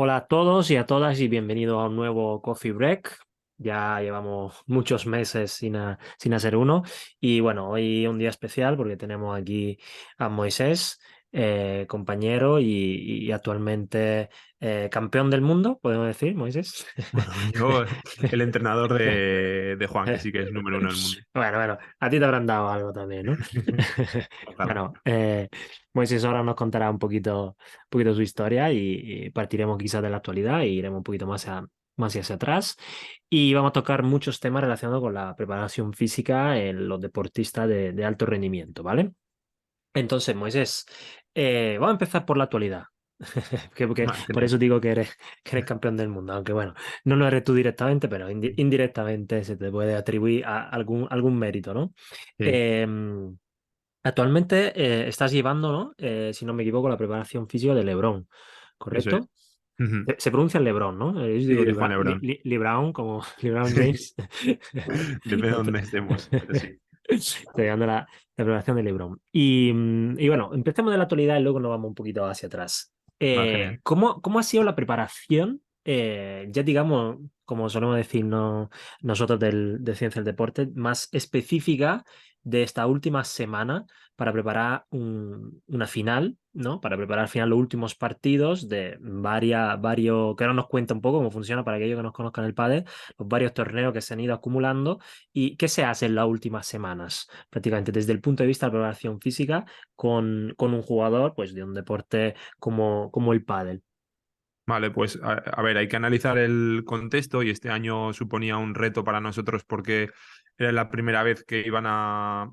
Hola a todos y a todas y bienvenido a un nuevo Coffee Break. Ya llevamos muchos meses sin hacer uno y bueno, hoy un día especial porque tenemos aquí a Moisés, compañero y actualmente campeón del mundo, podemos decir, Moisés. Bueno, yo, el entrenador de Juan, que sí que es número uno del mundo. Bueno, a ti te habrán dado algo también, ¿no? Ojalá. Bueno, Moisés ahora nos contará un poquito su historia y partiremos quizás de la actualidad y iremos un poquito más hacia atrás. Y vamos a tocar muchos temas relacionados con la preparación física en los deportistas de alto rendimiento, ¿vale? Entonces, Moisés, vamos a empezar por la actualidad. Por Genial. eso digo que eres campeón del mundo, aunque bueno, no lo eres tú directamente, pero indirectamente se te puede atribuir a algún mérito, ¿no? Sí, Eh, Actualmente estás llevando, ¿no? Si no me equivoco, la preparación física de LeBron, eso es. ¿correcto? Ujú. Se pronuncia LeBron, ¿no? Yo Sí, digo de Juan Lebrón. LeBron, como LeBron James. Depende de dónde estemos, pero sí. Estoy dando la preparación de LeBron. Y bueno, empecemos de la actualidad y luego nos vamos un poquito hacia atrás. Va, genial. ¿Cómo ha sido la preparación? Ya digamos, como solemos decir nosotros de Ciencia del Deporte, más específica de esta última semana para preparar una final, ¿no? Para preparar al final los últimos partidos de varios, que ahora nos cuenta un poco cómo funciona para aquellos que nos conozcan el pádel, los varios torneos que se han ido acumulando y qué se hace en las últimas semanas, prácticamente desde el punto de vista de la preparación física con un jugador pues, de un deporte como el pádel. Vale, pues a ver, hay que analizar el contexto y este año suponía un reto para nosotros porque era la primera vez que iban a,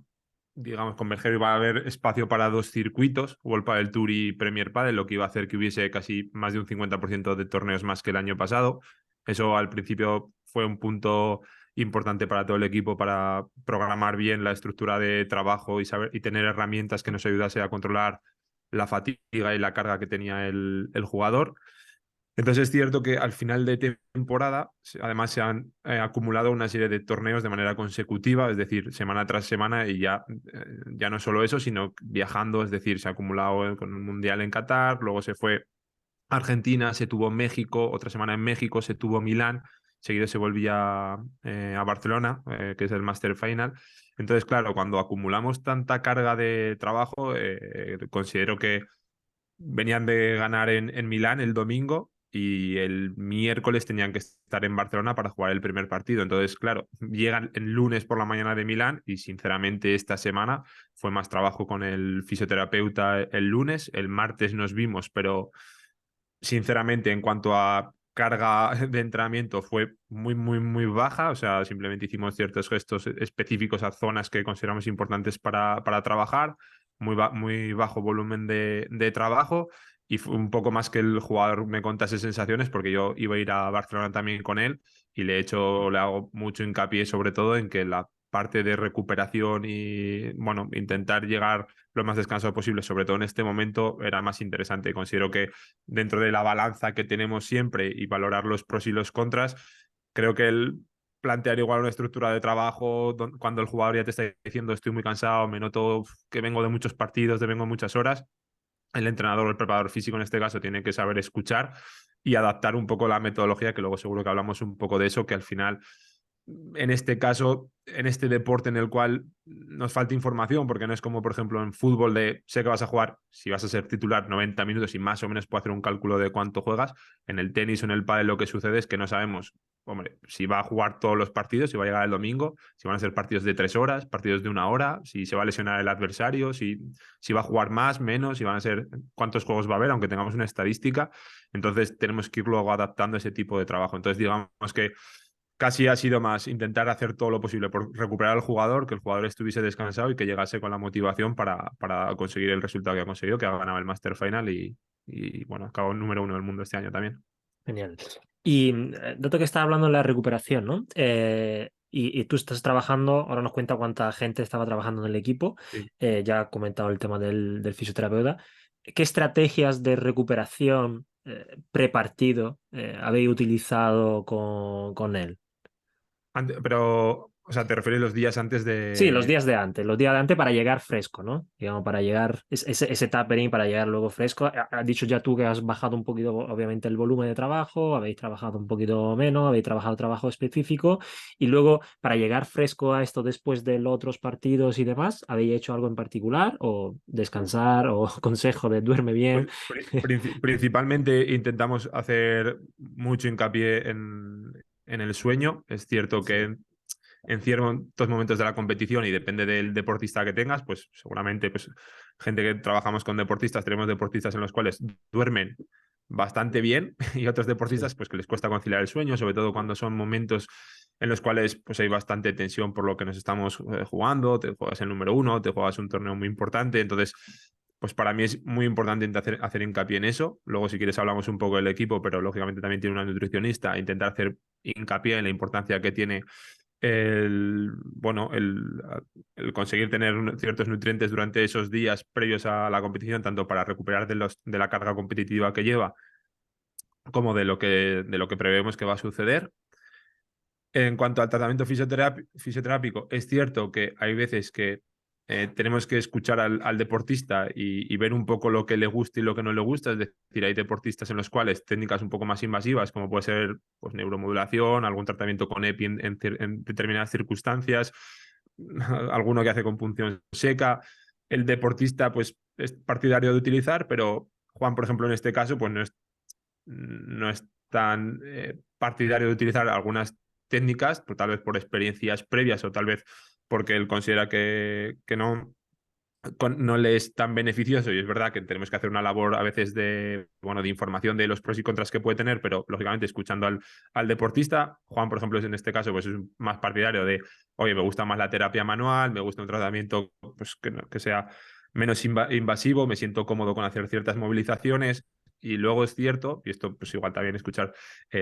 digamos, converger, iba a haber espacio para dos circuitos, World Padel Tour y Premier Padel, lo que iba a hacer que hubiese casi más de un 50% de torneos más que el año pasado. Eso al principio fue un punto importante para todo el equipo para programar bien la estructura de trabajo y saber y tener herramientas que nos ayudase a controlar la fatiga y la carga que tenía el jugador. Entonces es cierto que al final de temporada, además se han acumulado una serie de torneos de manera consecutiva, es decir, semana tras semana, y ya no solo eso, sino viajando, es decir, se ha acumulado con un mundial en Qatar, luego se fue a Argentina, se tuvo México, otra semana en México, se tuvo Milán, seguido se volvía a Barcelona, que es el Master Final. Entonces, claro, cuando acumulamos tanta carga de trabajo, considero que venían de ganar en Milán el domingo y el miércoles tenían que estar en Barcelona para jugar el primer partido. Entonces, claro, llegan el lunes por la mañana de Milán y sinceramente esta semana fue más trabajo con el fisioterapeuta el lunes. El martes nos vimos, pero sinceramente en cuanto a carga de entrenamiento fue muy, muy, muy baja. O sea, simplemente hicimos ciertos gestos específicos a zonas que consideramos importantes para trabajar, muy bajo volumen de trabajo y fue un poco más que el jugador me contase sensaciones porque yo iba a ir a Barcelona también con él y le hago mucho hincapié sobre todo en que la parte de recuperación y, bueno, intentar llegar lo más descansado posible, sobre todo en este momento, era más interesante. Considero que dentro de la balanza que tenemos siempre y valorar los pros y los contras, creo que el plantear igual una estructura de trabajo cuando el jugador ya te está diciendo estoy muy cansado, me noto que vengo de muchos partidos, de vengo de muchas horas, el entrenador o el preparador físico en este caso tiene que saber escuchar y adaptar un poco la metodología, que luego seguro que hablamos un poco de eso, que al final en este caso, en este deporte en el cual nos falta información, porque no es como, por ejemplo, en fútbol de sé que vas a jugar, si vas a ser titular 90 minutos y más o menos puedo hacer un cálculo de cuánto juegas. En el tenis o en el pádel lo que sucede es que no sabemos, hombre, si va a jugar todos los partidos, si va a llegar el domingo, si van a ser partidos de 3 horas, partidos de 1 hora, si se va a lesionar el adversario, si va a jugar más, menos, si van a ser cuántos juegos va a haber, aunque tengamos una estadística. Entonces tenemos que ir luego adaptando ese tipo de trabajo. Entonces digamos que casi ha sido más intentar hacer todo lo posible por recuperar al jugador, que el jugador estuviese descansado y que llegase con la motivación para conseguir el resultado que ha conseguido, que ha ganado el Master Final y bueno, acabó número uno del mundo este año también. Genial. Y dato que estaba hablando de la recuperación, ¿no? Y tú estás trabajando, ahora nos cuenta cuánta gente estaba trabajando en el equipo, Sí. ya ha comentado el tema del fisioterapeuta. ¿Qué estrategias de recuperación prepartido habéis utilizado con él? Pero O sea, te refieres los días antes Sí, los de... días de antes, los días de antes para llegar fresco, ¿no? Digamos, para llegar, ese tapering para llegar luego fresco. Has dicho ya tú que has bajado un poquito, obviamente, el volumen de trabajo, habéis trabajado un poquito menos, habéis trabajado trabajo específico y luego para llegar fresco a esto después de los otros partidos y demás, ¿habéis hecho algo en particular o descansar o consejo de duerme bien? Pues, principalmente intentamos hacer mucho hincapié en el sueño. Es cierto Sí. que en ciertos momentos de la competición y depende del deportista que tengas, pues seguramente pues, gente que trabajamos con deportistas, tenemos deportistas en los cuales duermen bastante bien y otros Sí. deportistas pues que les cuesta conciliar el sueño, sobre todo cuando son momentos en los cuales pues hay bastante tensión por lo que nos estamos jugando, te juegas el número uno, te juegas un torneo muy importante, entonces pues para mí es muy importante hacer hincapié en eso. Luego, si quieres, hablamos un poco del equipo, pero lógicamente también tiene una nutricionista. Intentar hacer hincapié en la importancia que tiene bueno, el conseguir tener ciertos nutrientes durante esos días previos a la competición, tanto para recuperar de la carga competitiva que lleva, como de lo que prevemos que va a suceder. En cuanto al tratamiento fisioterápico, es cierto que hay veces que tenemos que escuchar al deportista y ver un poco lo que le gusta y lo que no le gusta. Es decir, hay deportistas en los cuales técnicas un poco más invasivas, como puede ser pues, neuromodulación, algún tratamiento con EPI en determinadas circunstancias, alguno que hace con punción seca. El deportista pues, es partidario de utilizar, pero Juan, por ejemplo, en este caso, pues no es tan partidario de utilizar algunas técnicas, pues, tal vez por experiencias previas o tal vez porque él considera que no le es tan beneficioso y es verdad que tenemos que hacer una labor a veces bueno, de información de los pros y contras que puede tener, pero lógicamente escuchando al deportista, Juan, por ejemplo, es en este caso pues es más partidario de, oye, me gusta más la terapia manual, me gusta un tratamiento pues, que sea menos invasivo, me siento cómodo con hacer ciertas movilizaciones. Y luego es cierto, y esto pues igual también escuchar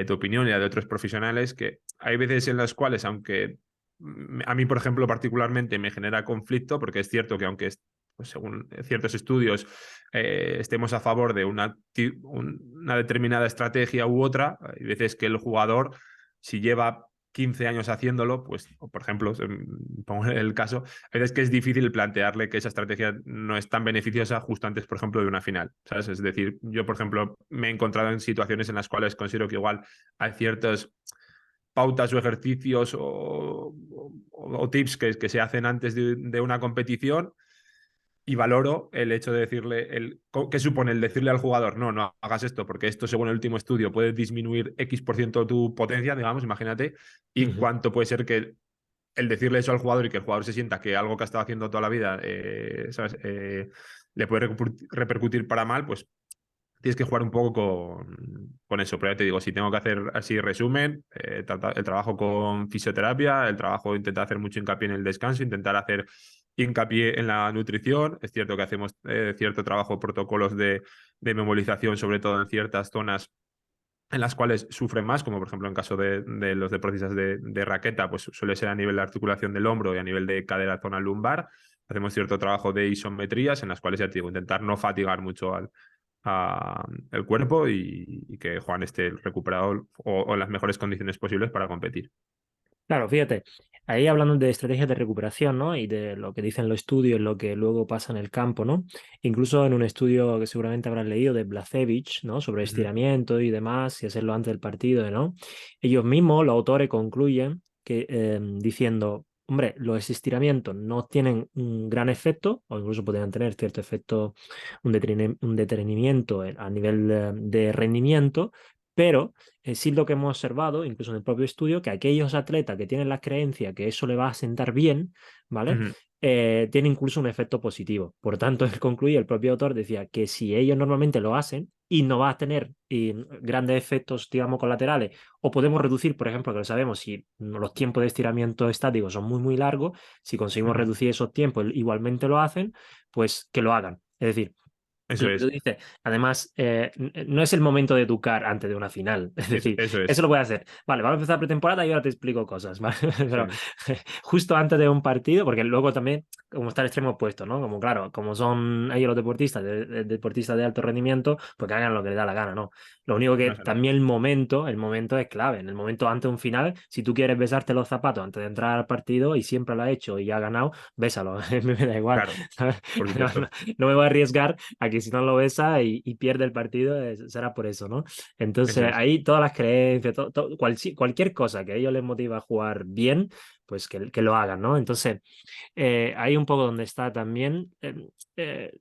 tu opinión y la de otros profesionales, que hay veces en las cuales, aunque a mí, por ejemplo, particularmente me genera conflicto, porque es cierto que aunque pues según ciertos estudios estemos a favor de una determinada estrategia u otra, hay veces que el jugador, si lleva 15 años haciéndolo, pues, por ejemplo, pongo el caso, hay veces que es difícil plantearle que esa estrategia no es tan beneficiosa justo antes, por ejemplo, de una final, ¿sabes? Es decir, yo, por ejemplo, me he encontrado en situaciones en las cuales considero que igual hay ciertos pautas o ejercicios o tips que se hacen antes de una competición y valoro el hecho de decirle, ¿qué supone el decirle al jugador, no hagas esto, porque esto, según el último estudio, puede disminuir X% tu potencia, digamos, imagínate, y Ujú. cuánto puede ser que el decirle eso al jugador y que el jugador se sienta que algo que ha estado haciendo toda la vida, ¿sabes? Le puede repercutir para mal, pues tienes que jugar un poco con eso. Pero ya te digo, si tengo que hacer así resumen, el trabajo con fisioterapia, el trabajo intentar hacer mucho hincapié en el descanso, intentar hacer hincapié en la nutrición. Es cierto que hacemos cierto trabajo, protocolos de memorización, sobre todo en ciertas zonas en las cuales sufren más, como por ejemplo en caso de los deportistas de raqueta, pues suele ser a nivel de articulación del hombro y a nivel de cadera, zona lumbar. Hacemos cierto trabajo de isometrías en las cuales, ya te digo, intentar no fatigar mucho el cuerpo y que Juan esté recuperado o en las mejores condiciones posibles para competir. Claro, fíjate, ahí hablando de estrategias de recuperación, ¿no? Y de lo que dicen los estudios, lo que luego pasa en el campo, ¿no? Incluso en un estudio que seguramente habrás leído de Blazevich, ¿no? Sobre Ujú, estiramiento y demás, y hacerlo antes del partido, ¿no? Ellos mismos, los autores, concluyen que diciendo, hombre, los estiramientos no tienen un gran efecto, o incluso podrían tener cierto efecto, un detenimiento a nivel de rendimiento, pero sí lo que hemos observado, incluso en el propio estudio, que aquellos atletas que tienen la creencia que eso le va a sentar bien, ¿vale? ujú, Tiene incluso un efecto positivo. Por tanto, él concluye, el propio autor decía que si ellos normalmente lo hacen y no va a tener grandes efectos, digamos, colaterales, o podemos reducir, por ejemplo, que lo sabemos, si los tiempos de estiramiento estático son muy, muy largos, si conseguimos ujú. reducir esos tiempos, igualmente lo hacen, pues que lo hagan. Es decir, Eso Lo que tú es, dices, además, no es el momento de educar antes de una final. Es decir, eso eso es, lo puedes hacer. Vale, vamos a empezar pretemporada y ahora te explico cosas, ¿vale? eso Pero es. justo antes de un partido, porque luego también, como está el extremo opuesto, ¿no? Como claro, como son ellos los deportistas, deportistas de alto rendimiento, pues que hagan lo que les da la gana, ¿no? Lo único que No sé, no. también el momento es clave. En el momento antes de un final, si tú quieres besarte los zapatos antes de entrar al partido y siempre lo ha hecho y ha ganado, bésalo. Me da igual. Claro, ¿Sabes? por No, supuesto. no me voy a arriesgar a que si no lo besa y pierde el partido, será por eso, ¿no? Eso Entonces, es. ahí todas las creencias, cualquier cosa que a ellos les motiva a jugar bien, pues que lo hagan, ¿no? Entonces, ahí un poco donde está también. Eh,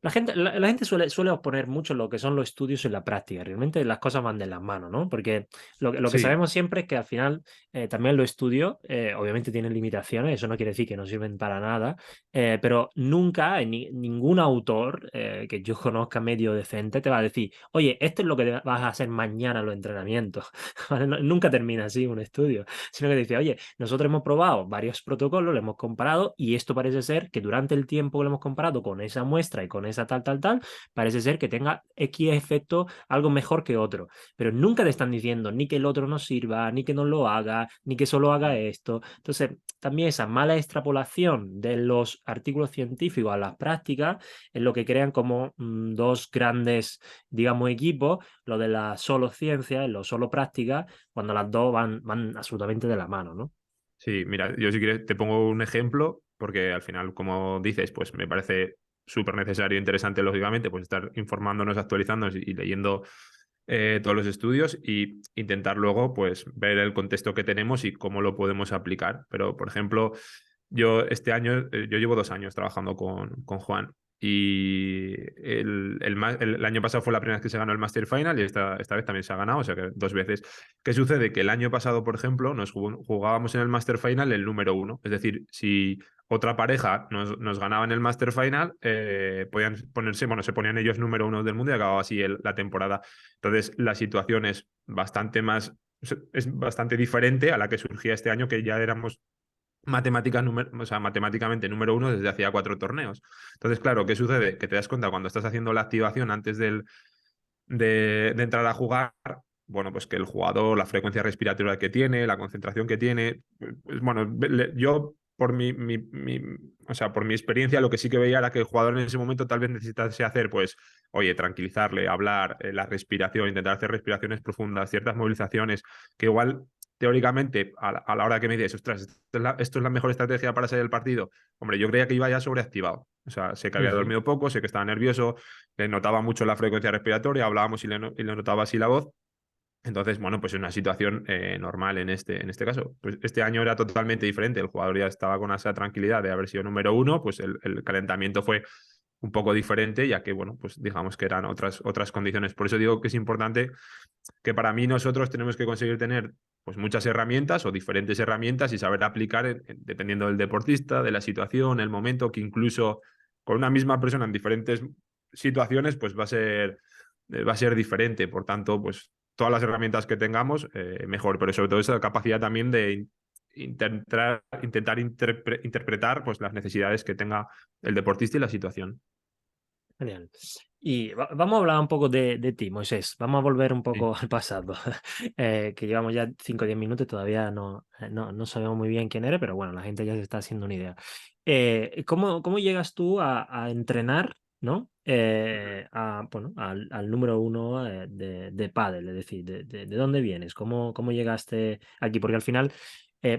la gente suele oponer mucho lo que son los estudios y la práctica. Realmente las cosas van de la mano, ¿no? Porque lo que Sí, sabemos siempre es que al final también los estudios, obviamente tienen limitaciones, eso no quiere decir que no sirven para nada, pero nunca ningún autor que yo conozca medio decente te va a decir, oye, esto es lo que vas a hacer mañana en los entrenamientos. ¿Vale? Nunca termina así un estudio, sino que dice, oye, nosotros hemos probado varios protocolos, lo hemos comparado y esto parece ser que durante el tiempo que lo hemos comparado con esa muestra y con esa tal, parece ser que tenga X efecto algo mejor que otro. Pero nunca te están diciendo ni que el otro no sirva, ni que no lo haga, ni que solo haga esto. Entonces, también esa mala extrapolación de los artículos científicos a las prácticas es lo que crean como dos grandes, digamos, equipos, lo de la solo ciencia y lo solo práctica, cuando las dos van absolutamente de la mano, ¿no? sí, mira, yo si quieres te pongo un ejemplo, porque al final, como dices, pues me parece súper necesario e interesante, lógicamente, pues estar informándonos, actualizándonos y leyendo todos los estudios y intentar luego, pues, ver el contexto que tenemos y cómo lo podemos aplicar. Pero, por ejemplo, yo este año, yo llevo 2 años trabajando con Juan y el año pasado fue la primera vez que se ganó el Master Final y esta vez también se ha ganado, o sea que 2 veces. ¿Qué sucede? Que el año pasado, por ejemplo, nos jugábamos en el Master Final el número uno. Es decir, si otra pareja nos ganaba en el Master Final, podían ponerse, bueno, se ponían ellos número uno del mundo y acababa así la temporada. Entonces, la situación es bastante diferente a la que surgía este año, que ya éramos o sea, matemáticamente número uno desde hacía 4 torneos. Entonces, claro, ¿qué sucede? Que te das cuenta cuando estás haciendo la activación antes de entrar a jugar, bueno, pues que el jugador, la frecuencia respiratoria que tiene, la concentración que tiene, pues, bueno, yo o sea, por mi experiencia lo que sí que veía era que el jugador en ese momento tal vez necesitase hacer, pues, oye, tranquilizarle, hablar, la respiración, intentar hacer respiraciones profundas, ciertas movilizaciones, que igual teóricamente a la hora que me dices, ostras, esto es la mejor estrategia para salir del partido, hombre, yo creía que iba ya sobreactivado. O sea, sé que había Ujú. dormido poco, sé que estaba nervioso, le notaba mucho la frecuencia respiratoria, hablábamos y le notaba así la voz. Entonces, bueno, pues es una situación normal en este caso. Pues este año era totalmente diferente. El jugador ya estaba con esa tranquilidad de haber sido número uno, pues el calentamiento fue un poco diferente, ya que, bueno, pues digamos que eran otras condiciones. Por eso digo que es importante que para mí nosotros tenemos que conseguir tener pues muchas herramientas o diferentes herramientas y saber aplicar dependiendo del deportista, de la situación, el momento, que incluso con una misma persona en diferentes situaciones, pues va a ser diferente. Por tanto, pues todas las herramientas que tengamos, mejor, pero sobre todo esa capacidad también de intentar interpretar pues, las necesidades que tenga el deportista y la situación. Genial. Y vamos a hablar un poco de ti, Moisés. Vamos a volver un Sí. poco al pasado, que llevamos ya 5 o 10 minutos y todavía no sabemos muy bien quién eres, pero bueno, la gente ya se está haciendo una idea. ¿Cómo llegas tú a entrenar, ¿no? Bueno, al número uno de pádel, es decir, de dónde vienes, cómo llegaste aquí, porque al final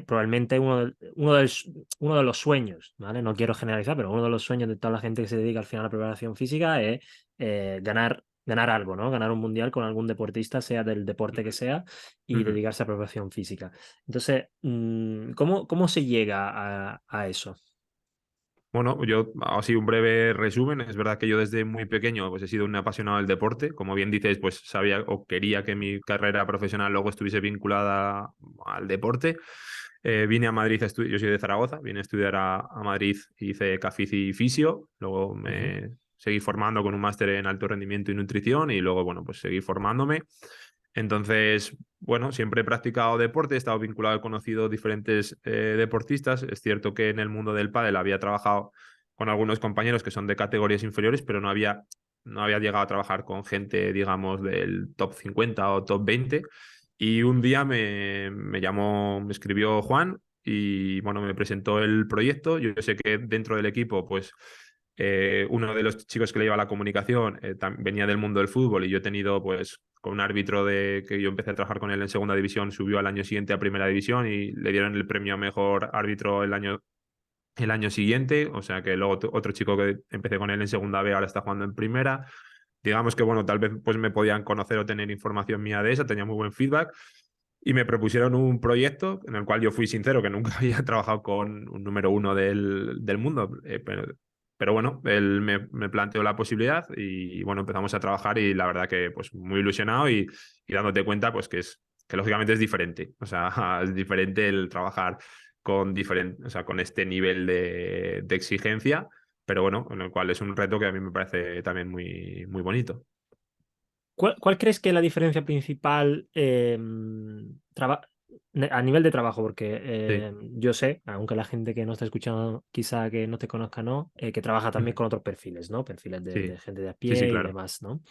probablemente uno de los sueños, ¿vale? No quiero generalizar, pero uno de los sueños de toda la gente que se dedica al final a la preparación física es ganar algo, ¿no? Ganar un mundial con algún deportista, sea del deporte que sea, y Ujú. dedicarse a preparación física. Entonces, ¿cómo se llega a eso? Bueno, yo, así un breve resumen, es verdad que yo desde muy pequeño pues he sido un apasionado del deporte, como bien dices, pues sabía o quería que mi carrera profesional luego estuviese vinculada al deporte. Vine a Madrid, yo soy de Zaragoza, vine a estudiar a Madrid, hice CAFIZ y Fisio, luego Ujú. me seguí formando con un máster en alto rendimiento y nutrición y luego, bueno, pues seguí formándome. Entonces, bueno, siempre he practicado deporte, he estado vinculado, he conocido diferentes deportistas. Es cierto que en el mundo del pádel había trabajado con algunos compañeros que son de categorías inferiores, pero no había no había llegado a trabajar con gente, digamos, del top 50 o top 20. Y un día me llamó, me escribió Juan y bueno, me presentó el proyecto. Yo sé que dentro del equipo, pues uno de los chicos que le lleva la comunicación venía del mundo del fútbol y yo he tenido, pues, con un árbitro de que yo empecé a trabajar con él en segunda división, subió al año siguiente a primera división y le dieron el premio a mejor árbitro el año siguiente. O sea que luego otro chico que empecé con él en segunda B ahora está jugando en primera. Digamos que, bueno, tal vez pues me podían conocer o tener información mía de eso, tenía muy buen feedback. Y me propusieron un proyecto en el cual yo fui sincero, que nunca había trabajado con un número uno del mundo. Pero bueno, él me planteó la posibilidad y bueno, empezamos a trabajar y la verdad que pues muy ilusionado y dándote cuenta pues que lógicamente es diferente. O sea, es diferente el trabajar o sea, con este nivel de exigencia, pero bueno, en el cual es un reto que a mí me parece también muy, muy bonito. ¿Cuál crees que es la diferencia principal a nivel de trabajo? Porque Sí. yo sé, aunque la gente que no está escuchando quizá que no te conozca, no, que trabaja también con otros perfiles, ¿no? Perfiles de Sí, gente de a sí, sí, pie y claro. demás, ¿no?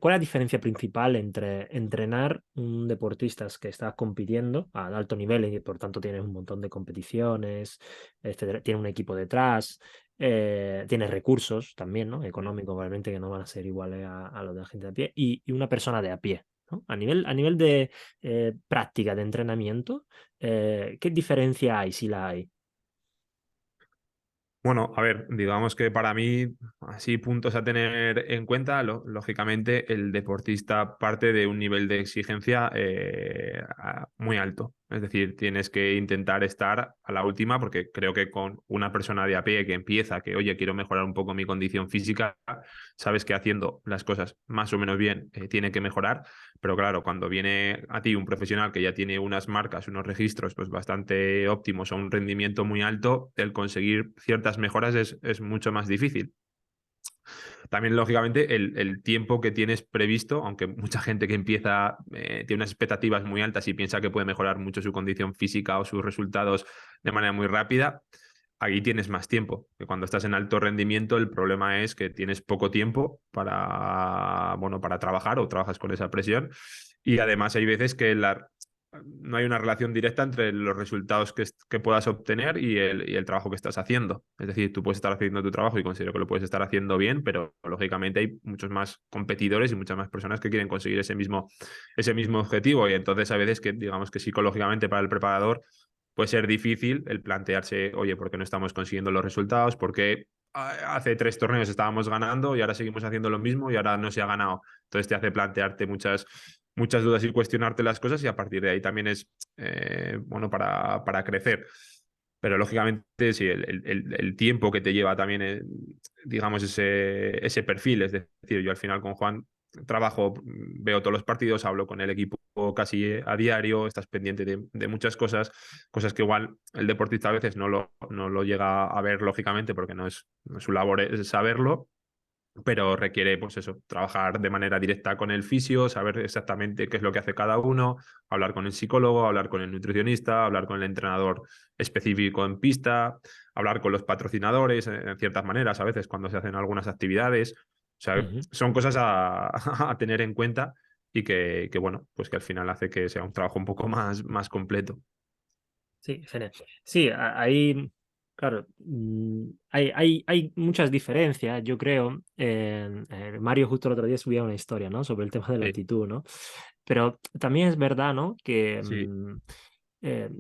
¿Cuál es la diferencia principal entre entrenar un deportista que está compitiendo a alto nivel y por tanto tienes un montón de competiciones, etcétera, tiene un equipo detrás? Tienes recursos también, ¿no? Económicos, obviamente, que no van a ser iguales a los de la gente de a pie, y una persona de a pie, ¿no? A nivel de práctica, de entrenamiento, ¿qué diferencia hay, si la hay? Bueno, a ver, digamos que para mí, así puntos a tener en cuenta, lógicamente el deportista parte de un nivel de exigencia muy alto. Es decir, tienes que intentar estar a la última porque creo que con una persona de a pie que empieza, que oye, quiero mejorar un poco mi condición física, sabes que haciendo las cosas más o menos bien tiene que mejorar, pero claro, cuando viene a ti un profesional que ya tiene unas marcas, unos registros pues bastante óptimos o un rendimiento muy alto, el conseguir ciertas mejoras es mucho más difícil. También, lógicamente, el tiempo que tienes previsto, aunque mucha gente que empieza tiene unas expectativas muy altas y piensa que puede mejorar mucho su condición física o sus resultados de manera muy rápida, aquí tienes más tiempo. Que cuando estás en alto rendimiento, el problema es que tienes poco tiempo bueno, para trabajar o trabajas con esa presión. Y además hay veces que no hay una relación directa entre los resultados que puedas obtener y el trabajo que estás haciendo. Es decir, tú puedes estar haciendo tu trabajo y considero que lo puedes estar haciendo bien, pero lógicamente hay muchos más competidores y muchas más personas que quieren conseguir ese mismo objetivo. Y entonces a veces que digamos que psicológicamente para el preparador puede ser difícil el plantearse, oye, ¿por qué no estamos consiguiendo los resultados? ¿Por qué hace 3 torneos estábamos ganando y ahora seguimos haciendo lo mismo y ahora no se ha ganado? Entonces te hace plantearte muchas dudas y cuestionarte las cosas y a partir de ahí también es bueno para crecer. Pero lógicamente sí, el tiempo que te lleva también, digamos, ese perfil. Es decir, yo al final con Juan trabajo, veo todos los partidos, hablo con el equipo casi a diario, estás pendiente de muchas cosas que igual el deportista a veces no lo llega a ver lógicamente porque no es su labor es saberlo, pero requiere, pues eso, trabajar de manera directa con el fisio, saber exactamente qué es lo que hace cada uno, hablar con el psicólogo, hablar con el nutricionista, hablar con el entrenador específico en pista, hablar con los patrocinadores, en ciertas maneras, a veces cuando se hacen algunas actividades. O sea, Ujú. son cosas a tener en cuenta y que, bueno, pues que al final hace que sea un trabajo un poco más completo. Sí, genial. Sí, ahí, claro, hay muchas diferencias, yo creo. Mario justo el otro día subía una historia, ¿no? Sobre el tema de la Sí, actitud, ¿no? Pero también es verdad, ¿no? Que sí,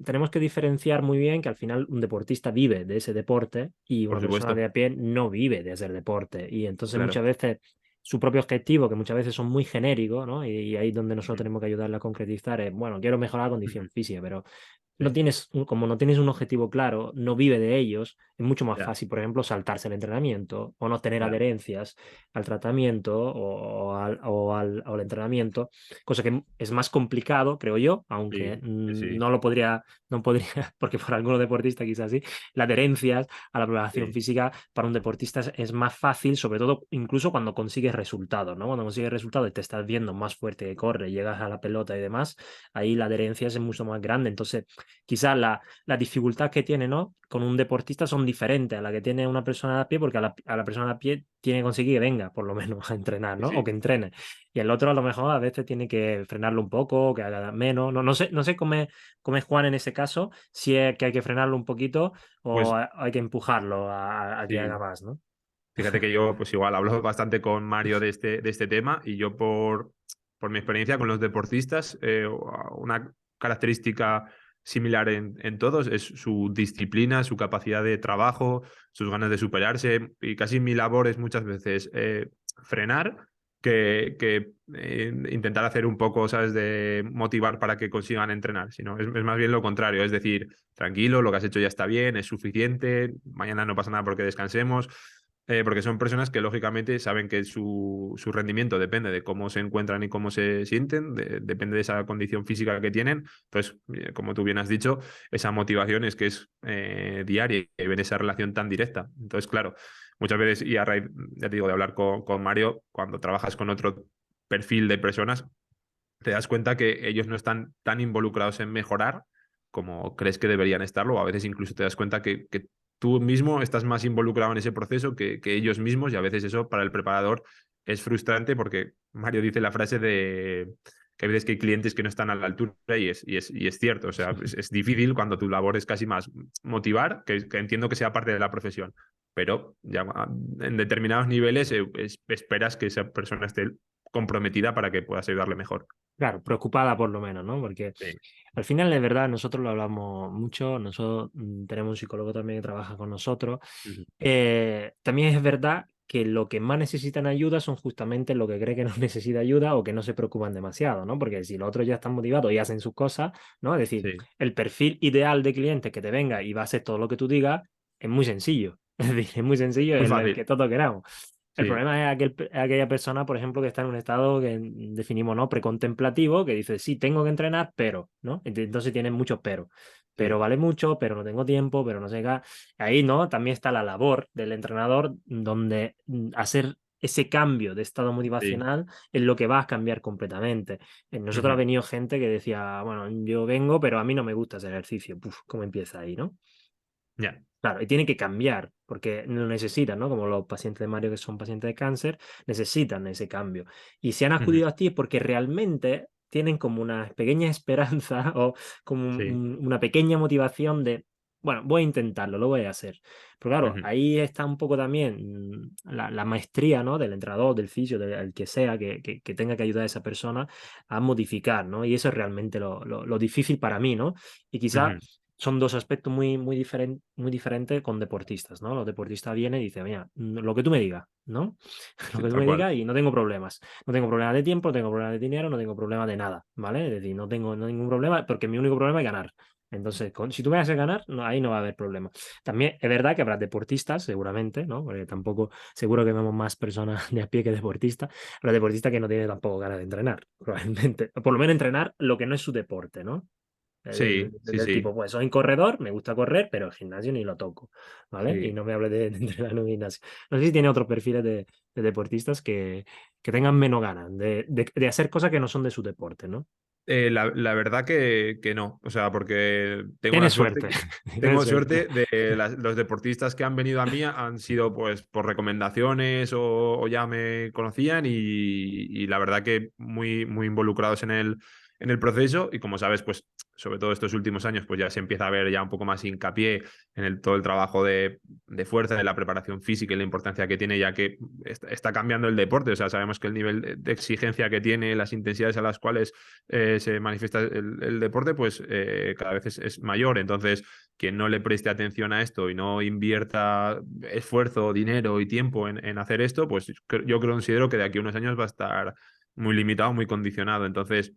tenemos que diferenciar muy bien que al final un deportista vive de ese deporte y por una persona de supuesto. a pie no vive de ese deporte. Y entonces Claro. muchas veces su propio objetivo, que muchas veces son muy genéricos, ¿no? Y ahí es donde nosotros tenemos que ayudarle a concretizar, es, bueno, quiero mejorar la condición Ujú. física, pero Sí, como no tienes un objetivo claro, no vive de ellos, es mucho más ya, fácil, por ejemplo, saltarse el entrenamiento o no tener ya. adherencias al tratamiento o al entrenamiento, cosa que es más complicado, creo yo, aunque Sí, sí, sí, no podría, porque para algunos deportistas quizás sí, las adherencias a la preparación sí. física para un deportista es más fácil, sobre todo incluso cuando consigues resultados, ¿no? Cuando consigues resultados y te estás viendo más fuerte que corre, llegas a la pelota y demás, ahí la adherencia es mucho más grande. Entonces, quizás la dificultad que tiene, ¿no? Con un deportista son diferentes a la que tiene una persona a pie, porque a la persona a pie tiene que conseguir que venga, por lo menos, a entrenar, Sí, ¿no? O sí. que entrene. Y el otro a lo mejor a veces tiene que frenarlo un poco, que haga menos. No sé cómo es Juan en ese caso, si es que hay que frenarlo un poquito o Pues hay que empujarlo a que haga sí. más, ¿no? Fíjate que yo, pues igual, hablo bastante con Mario de este tema y yo por mi experiencia con los deportistas, una característica similar en todos es su disciplina, su capacidad de trabajo, sus ganas de superarse y casi mi labor es muchas veces frenar que intentar hacer un poco, ¿sabes?, de motivar para que consigan entrenar, sino es más bien lo contrario, es decir, tranquilo, lo que has hecho ya está bien, es suficiente, mañana no pasa nada porque descansemos. Porque son personas que lógicamente saben que su rendimiento depende de cómo se encuentran y cómo se sienten, depende de esa condición física que tienen. Entonces, como tú bien has dicho, esa motivación es que es diaria y ven esa relación tan directa. Entonces, claro, muchas veces, y a raíz, ya te digo, de hablar con Mario, cuando trabajas con otro perfil de personas, te das cuenta que ellos no están tan involucrados en mejorar como crees que deberían estarlo, o a veces incluso te das cuenta que tú mismo estás más involucrado en ese proceso que ellos mismos, y a veces eso para el preparador es frustrante porque Mario dice la frase de que a veces que hay clientes que no están a la altura y es cierto, o sea, es difícil cuando tu labor es casi más motivar, que entiendo que sea parte de la profesión, pero ya en determinados niveles esperas que esa persona esté comprometida para que puedas ayudarle mejor. Claro, preocupada por lo menos, ¿no? Porque Sí. al final de verdad nosotros lo hablamos mucho, nosotros tenemos un psicólogo también que trabaja con nosotros. Ujú. También es verdad que lo que más necesitan ayuda son justamente lo que cree que no necesita ayuda o que no se preocupan demasiado, ¿no? Porque si los otros ya están motivados y hacen sus cosas, ¿no? Es decir, Sí, el perfil ideal de cliente que te venga y va a hacer todo lo que tú digas es muy sencillo. Es decir, es muy sencillo, muy el que fácil. todos queramos. El Sí, problema es aquella persona, por ejemplo, que está en un estado que definimos, ¿no? Precontemplativo, que dice, sí, tengo que entrenar, pero, ¿no? Entonces tiene muchos pero. Pero sí. vale mucho, pero no tengo tiempo, pero no sé qué. Ahí, ¿no? También está la labor del entrenador, donde hacer ese cambio de estado Sí. motivacional es lo que va a cambiar completamente. Nosotros ha Ujú. venido gente que decía, bueno, yo vengo, pero a mí no me gusta hacer ejercicio. Puf, ¿cómo empieza ahí, no? Ya. Claro, y tiene que cambiar, porque lo necesitan, ¿no? Como los pacientes de Mario que son pacientes de cáncer, necesitan ese cambio. Y si han Ujú. acudido a ti es porque realmente tienen como una pequeña esperanza o como Sí. una pequeña motivación de, bueno, voy a intentarlo, lo voy a hacer. Pero claro, Ujú. ahí está un poco también la maestría, ¿no? Del entrenador, del fisio, del que sea, que tenga que ayudar a esa persona a modificar, ¿no? Y eso es realmente lo difícil para mí, ¿no? Y quizá Ujú. son dos aspectos muy diferentes con deportistas, ¿no? Los deportistas vienen y dicen, mira, lo que tú me digas, ¿no? Lo Sí, que tú tal me cual. digas y no tengo problemas. No tengo problemas de tiempo, no tengo problemas de dinero, no tengo problemas de nada, ¿vale? Es decir, no ningún problema porque mi único problema es ganar. Entonces, si tú me haces ganar, ahí no va a haber problema. También es verdad que habrá deportistas, seguramente, ¿no? Porque tampoco, seguro que vemos más personas de a pie que deportistas. Habrá deportistas que no tienen tampoco ganas de entrenar, probablemente. Por lo menos entrenar lo que no es su deporte, ¿no? Sí, sí, Del tipo, sí. pues soy corredor, me gusta correr, pero el gimnasio ni lo toco, ¿vale? Y Sí. no me hables de entrenar en un gimnasio. No sé si tiene otros perfiles de deportistas que tengan menos ganas de hacer cosas que no son de su deporte, ¿no? La verdad que no, o sea, porque tengo la Tienes suerte, suerte, tienes tengo suerte. suerte de los deportistas que han venido a mí han sido pues por recomendaciones o ya me conocían y la verdad que muy, muy involucrados en el proceso y como sabes, pues sobre todo estos últimos años pues ya se empieza a ver ya un poco más hincapié en todo el trabajo de fuerza, de la preparación física y la importancia que tiene ya que está cambiando el deporte, o sea, sabemos que el nivel de exigencia que tiene, las intensidades a las cuales se manifiesta el deporte, pues cada vez es mayor. Entonces, quien no le preste atención a esto y no invierta esfuerzo, dinero y tiempo en hacer esto, pues yo considero que de aquí a unos años va a estar muy limitado, muy condicionado. Entonces,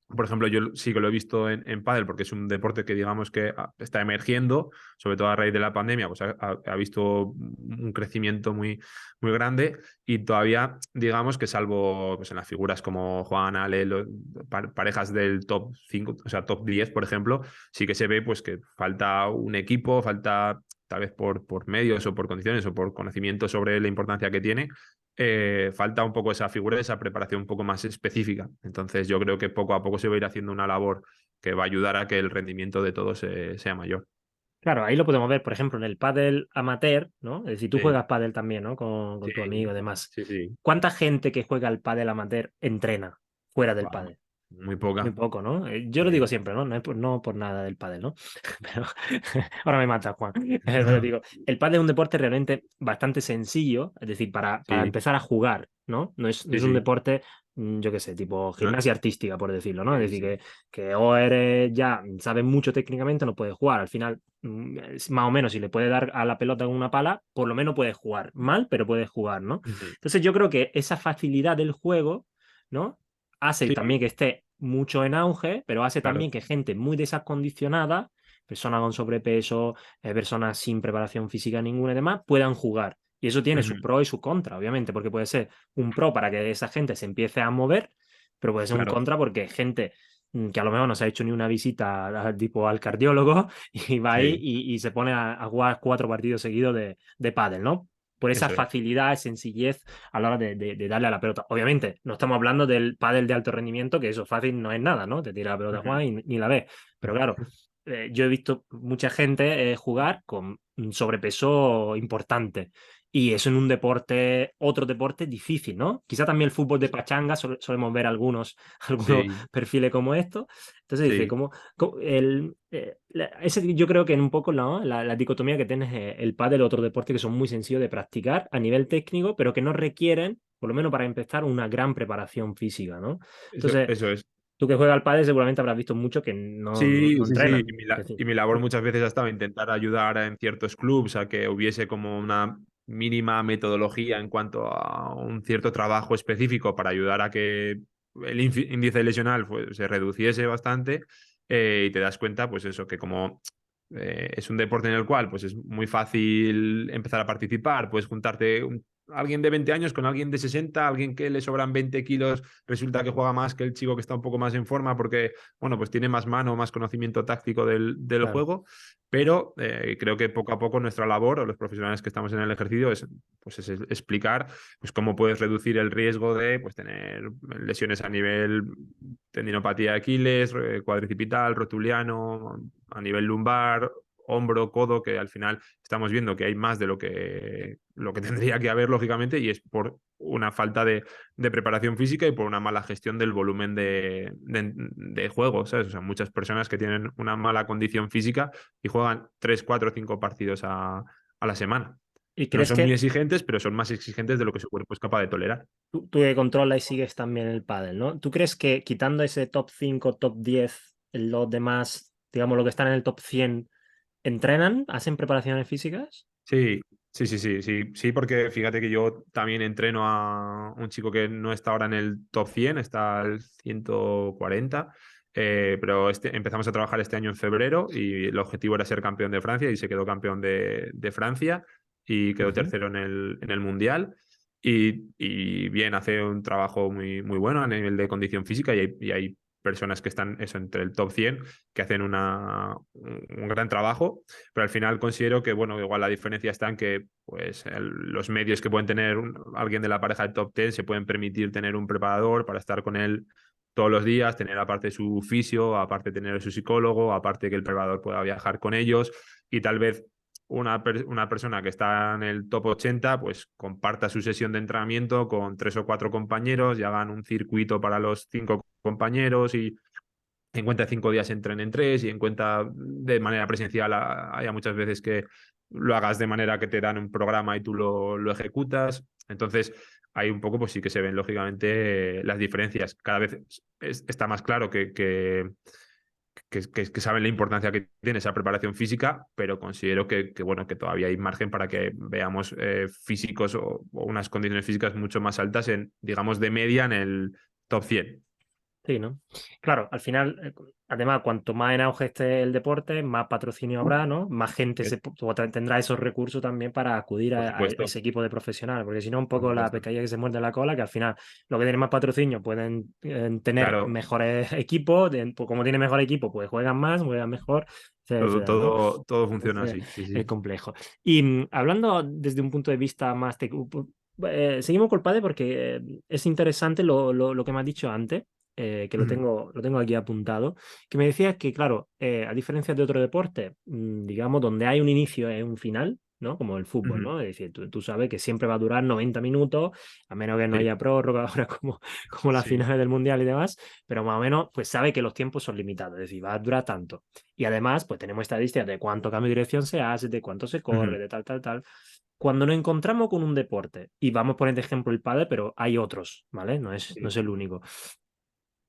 por ejemplo, yo sí que lo he visto en pádel porque es un deporte que digamos que está emergiendo, sobre todo a raíz de la pandemia, pues ha visto un crecimiento muy, muy grande y todavía digamos que salvo pues, en las figuras como Juan, Ale, parejas del top 5, o sea, top 10, por ejemplo, sí que se ve pues que falta un equipo, falta tal vez por medios o por condiciones o por conocimiento sobre la importancia que tiene, falta un poco esa figura, esa preparación un poco más específica. Entonces yo creo que poco a poco se va a ir haciendo una labor que va a ayudar a que el rendimiento de todos sea mayor. Claro, ahí lo podemos ver, por ejemplo, en el pádel amateur, ¿no? Es decir, tú Sí, juegas pádel también, ¿no? Con tu amigo y sí, demás. sí, sí. ¿Cuánta gente que juega al pádel amateur entrena fuera del Wow, pádel? muy Muy poca. poco, ¿no? Yo lo digo siempre, ¿no? No por nada del pádel, ¿no? Pero ahora me mata, Juan. Pero digo, el pádel es un deporte realmente bastante sencillo, es decir, para Sí, empezar a jugar, ¿no? No sí, es un sí. deporte, yo qué sé, tipo No, gimnasia artística, por decirlo, ¿no? Es sí, decir, sí. que o eres ya, sabes mucho técnicamente, no puedes jugar. Al final, más o menos, si le puedes dar a la pelota con una pala, por lo menos puedes jugar. Mal, pero puedes jugar, ¿no? Ujú. Entonces yo creo que esa facilidad del juego, ¿no? Hace Sí, también que esté mucho en auge, pero hace claro. también que gente muy desacondicionada, personas con sobrepeso, personas sin preparación física ninguna y demás, puedan jugar. Y eso tiene sus Ujú. pros y sus contras, obviamente, porque puede ser un pro para que esa gente se empiece a mover, pero puede ser un Claro. contra porque gente que a lo mejor no se ha hecho ni una visita tipo al cardiólogo y va ahí Sí, y se pone a jugar 4 partidos seguidos de pádel, ¿no? Por esa eso es. facilidad, sencillez a la hora de darle a la pelota. Obviamente, no estamos hablando del pádel de alto rendimiento, que eso fácil no es nada, ¿no? Te tira la pelota, Ujú. Juan, y ni la ves. Pero claro, yo he visto mucha gente jugar con un sobrepeso importante. Y eso en un deporte, otro deporte difícil, ¿no? Quizá también el fútbol de pachanga, solemos ver algunos, algunos Sí, perfiles como estos. Entonces dice, sí. ese yo creo que en un poco la dicotomía que tienes el pádel y otro deporte que son muy sencillos de practicar a nivel técnico, pero que no requieren, por lo menos para empezar, una gran preparación física, ¿no? Entonces, Eso es. tú que juegas al pádel seguramente habrás visto mucho que no Sí, sí, sí. entrenan. Es decir, Y mi labor muchas veces ha estado intentar ayudar en ciertos clubs a que hubiese como una mínima metodología en cuanto a un cierto trabajo específico para ayudar a que el índice lesional pues, se reduciese bastante. Y te das cuenta, pues eso, que como es un deporte en el cual pues es muy fácil empezar a participar, puedes juntarte alguien de 20 años con alguien de 60, alguien que le sobran 20 kilos, resulta que juega más que el chico que está un poco más en forma porque bueno, pues tiene más mano, más conocimiento táctico del claro. juego, pero creo que poco a poco nuestra labor, o los profesionales que estamos en el ejercicio, es explicar pues, cómo puedes reducir el riesgo de pues, tener lesiones a nivel tendinopatía de Aquiles, cuadricipital, rotuliano, a nivel lumbar, hombro, codo, que al final estamos viendo que hay más de lo que tendría que haber, lógicamente, y es por una falta de preparación física y por una mala gestión del volumen de juego, ¿sabes? O sea, muchas personas que tienen una mala condición física y juegan 3 4 5 partidos a la semana. ¿Y No crees son muy que exigentes, pero son más exigentes de lo que su cuerpo es capaz de tolerar. tú que controlas y sigues también el pádel, ¿no? ¿Tú crees que quitando ese top 5 top 10 los demás, digamos, los que están en el top 100 entrenan, hacen preparaciones físicas? Sí, sí, sí, sí, sí, sí, porque fíjate que yo también entreno a un chico que no está ahora en el top 100, está al 140, pero empezamos a trabajar este año en febrero y el objetivo era ser campeón de Francia y se quedó campeón de Francia y quedó Ujú. tercero en el Mundial. Y bien, hace un trabajo muy, muy bueno a nivel de condición física y hay personas que están eso, entre el top 100 que hacen un gran trabajo, pero al final considero que, bueno, igual la diferencia está en que pues, los medios que pueden tener alguien de la pareja de top 10 se pueden permitir tener un preparador para estar con él todos los días, tener aparte su fisio, aparte tener su psicólogo, aparte que el preparador pueda viajar con ellos y tal vez una persona que está en el top 80 pues comparta su sesión de entrenamiento con 3 o 4 compañeros y hagan un circuito para los 5 compañeros y en cuenta 5 días entrenen 3 y en cuenta de manera presencial haya muchas veces que lo hagas de manera que te dan un programa y tú lo ejecutas. Entonces, hay un poco, pues sí que se ven lógicamente las diferencias. Cada vez está más claro que saben la importancia que tiene esa preparación física, pero considero bueno, que todavía hay margen para que veamos físicos o unas condiciones físicas mucho más altas digamos, de media en el top 100. Sí, ¿no? Claro, al final, además, cuanto más en auge esté el deporte, más patrocinio habrá, ¿no? Más gente tendrá esos recursos también para acudir Por a supuesto, ese equipo de profesionales, porque si no, un por poco la supuesto. pescadilla que se muerde la cola, que al final, lo que tiene más patrocinio pueden tener Claro, mejores equipos, pues como tiene mejor equipo, pues juegan mejor, etcétera, todo, etcétera, ¿no? todo, todo funciona Entonces, así. Sí, es sí. complejo. Y hablando desde un punto de vista más técnico, Seguimos con el pádel porque es interesante lo que me has dicho antes, que Ujú, lo tengo aquí apuntado, que me decías que, claro, a diferencia de otro deporte, digamos, donde hay un inicio y un final, ¿no? Como el fútbol, ujú. ¿no? Es decir, tú sabes que siempre va a durar 90 minutos, a menos que no Sí, haya prórroga, ahora como las sí. finales del Mundial y demás, pero más o menos, pues sabe que los tiempos son limitados, es decir, va a durar tanto. Y además, pues tenemos estadísticas de cuánto cambio de dirección se hace, de cuánto se corre, Ujú, de tal, tal, tal. Cuando nos encontramos con un deporte, y vamos a poner de ejemplo el pádel, pero hay otros, ¿vale? No sí. es el único.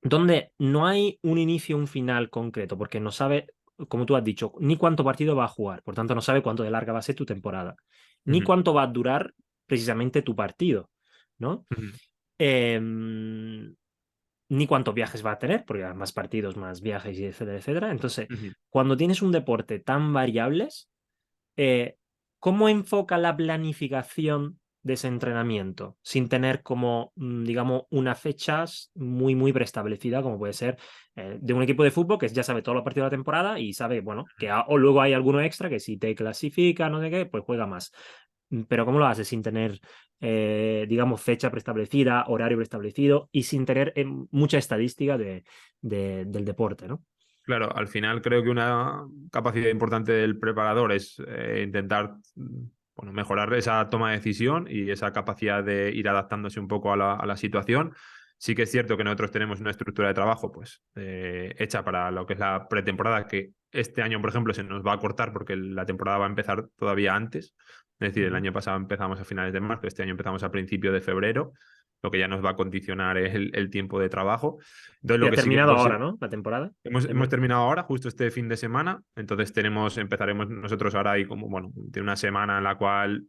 Donde no hay un inicio, un final concreto, porque no sabe, como tú has dicho, ni cuánto partido va a jugar, por tanto no sabe cuánto de larga va a ser tu temporada, ni Ujú, cuánto va a durar precisamente tu partido, ¿no? ujú, Ni cuántos viajes va a tener, porque hay más partidos, más viajes, y etcétera, etcétera. Entonces, ujú. cuando tienes un deporte tan variables, eh, ¿cómo enfoca la planificación de ese entrenamiento sin tener como, digamos, una fecha muy, muy preestablecida, como puede ser de un equipo de fútbol que ya sabe todos los partidos de la temporada y sabe, bueno, o luego hay alguno extra que si te clasifica, no sé qué, pues juega más. Pero ¿cómo lo haces sin tener, digamos, fecha preestablecida, horario preestablecido y sin tener mucha estadística del deporte, ¿no? Claro, al final creo que una capacidad importante del preparador es intentar bueno, mejorar esa toma de decisión y esa capacidad de ir adaptándose un poco a la situación. Sí que es cierto que nosotros tenemos una estructura de trabajo pues hecha para lo que es la pretemporada, que este año, por ejemplo, se nos va a cortar porque la temporada va a empezar todavía antes. Es decir, el Ujú. año pasado empezamos a finales de marzo, este año empezamos a principio de febrero, lo que ya nos va a condicionar es el tiempo de trabajo. Entonces, Y lo ha que sí que terminado por ahora, sí, ¿no? La temporada. hemos terminado ahora, justo este fin de semana, entonces empezaremos nosotros ahora y como, bueno, tiene una semana en la cual,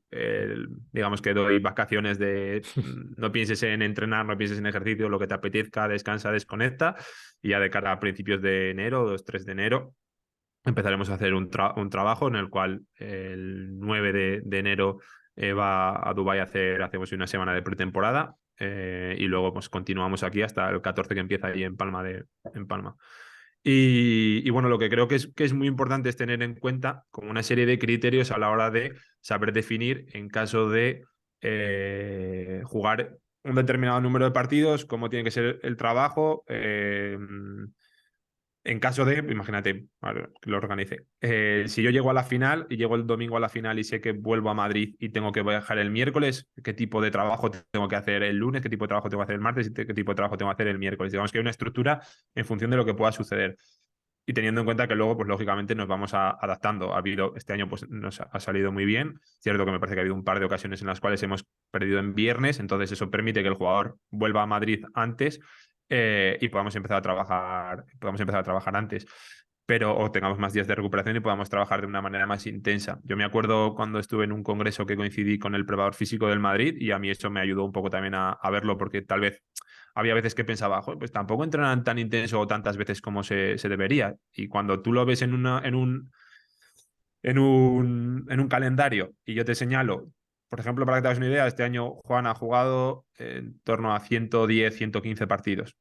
digamos que doy vacaciones de no pienses en entrenar, no pienses en ejercicio, lo que te apetezca, descansa, desconecta, y ya de cara a principios de enero, 2 3 de enero, empezaremos a hacer un trabajo en el cual el 9 de enero va a Dubái hacemos una semana de pretemporada. Y luego pues continuamos aquí hasta el 14 que empieza ahí en Palma. Y bueno, lo que creo que es muy importante es tener en cuenta como una serie de criterios a la hora de saber definir en caso de jugar un determinado número de partidos, cómo tiene que ser el trabajo. En caso de, imagínate, vale, que lo organice. Si yo llego a la final y llego el domingo a la final y sé que vuelvo a Madrid y tengo que viajar el miércoles, ¿qué tipo de trabajo tengo que hacer el lunes? ¿Qué tipo de trabajo tengo que hacer el martes? ¿Qué tipo de trabajo tengo que hacer el miércoles? Digamos que hay una estructura en función de lo que pueda suceder. Y teniendo en cuenta que luego, pues lógicamente, nos vamos adaptando. Ha habido, este año, pues nos ha salido muy bien. Cierto que me parece que ha habido un par de ocasiones en las cuales hemos perdido en viernes, entonces eso permite que el jugador vuelva a Madrid antes y podamos empezar a trabajar antes. Pero o tengamos más días de recuperación y podamos trabajar de una manera más intensa. Yo me acuerdo cuando estuve en un congreso que coincidí con el preparador físico del Madrid y a mí eso me ayudó un poco también a verlo porque tal vez había veces que pensaba, "Joder, pues tampoco entrenan tan intenso o tantas veces como se debería". Y cuando tú lo ves en un calendario y yo te señalo, por ejemplo, para que te hagas una idea, este año Juan ha jugado en torno a 110, 115 partidos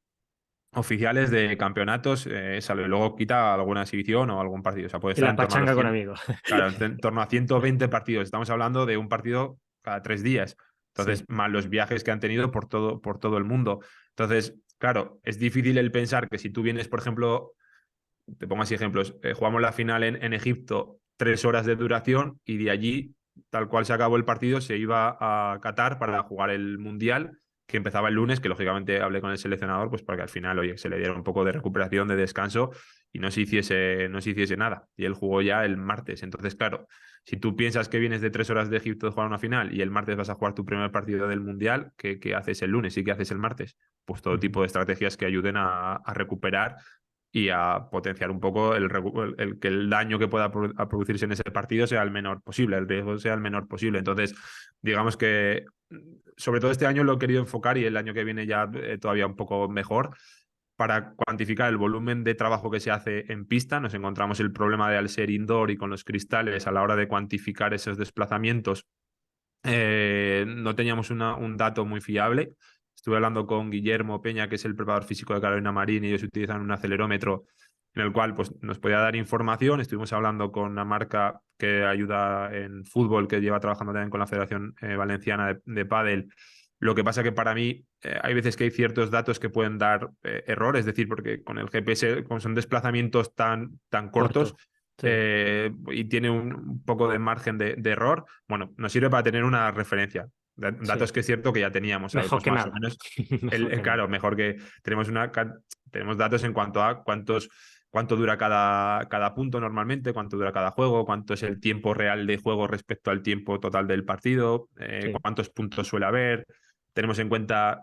oficiales de campeonatos, sale, luego quita alguna exhibición o algún partido, o sea, puede En estar la en torno a los pachanga con 100, amigos. claro, en torno a 120 partidos. Estamos hablando de un partido cada 3 días. Sí. Entonces, más los viajes que han tenido por todo el mundo. Entonces, claro, es difícil el pensar que si tú vienes, por ejemplo, te pongo así ejemplos, jugamos la final en Egipto, 3 horas de duración y de allí, tal cual se acabó el partido, se iba a Qatar para jugar el Mundial, que empezaba el lunes, que lógicamente hablé con el seleccionador, pues para que al final, oye, se le diera un poco de recuperación, de descanso y no se hiciese nada. Y él jugó ya el martes. Entonces, claro, si tú piensas que vienes de 3 horas de Egipto de jugar una final y el martes vas a jugar tu primer partido del Mundial, ¿qué haces el lunes y qué haces el martes? Pues todo Ujú. tipo de estrategias que ayuden a recuperar y a potenciar un poco que el daño que pueda producirse en ese partido sea el menor posible, el riesgo sea el menor posible. Entonces, digamos que sobre todo este año lo he querido enfocar y el año que viene ya todavía un poco mejor para cuantificar el volumen de trabajo que se hace en pista. Nos encontramos el problema de al ser indoor y con los cristales a la hora de cuantificar esos desplazamientos no teníamos un dato muy fiable. Estuve hablando con Guillermo Peña, que es el preparador físico de Carolina Marín, y ellos utilizan un acelerómetro en el cual pues, nos podía dar información. Estuvimos hablando con una marca que ayuda en fútbol, que lleva trabajando también con la Federación Valenciana de Pádel. Lo que pasa que para mí hay veces que hay ciertos datos que pueden dar error, es decir, porque con el GPS, como son desplazamientos tan cortos Corto. Sí, y tiene un poco de margen de error, bueno, nos sirve para tener una referencia. sí. Datos que es cierto que ya teníamos, ¿sabes? Mejor Pues que más o nada. menos, Mejor que nada. claro, mejor que tenemos tenemos datos en cuanto a cuánto dura cada punto normalmente, cuánto dura cada juego, cuánto es el tiempo real de juego respecto al tiempo total del partido, Sí, cuántos puntos suele haber. Tenemos en cuenta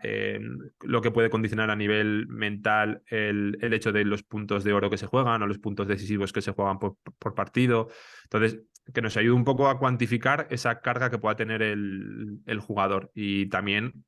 lo que puede condicionar a nivel mental el hecho de los puntos de oro que se juegan o los puntos decisivos que se juegan por partido. Entonces, que nos ayude un poco a cuantificar esa carga que pueda tener el jugador y también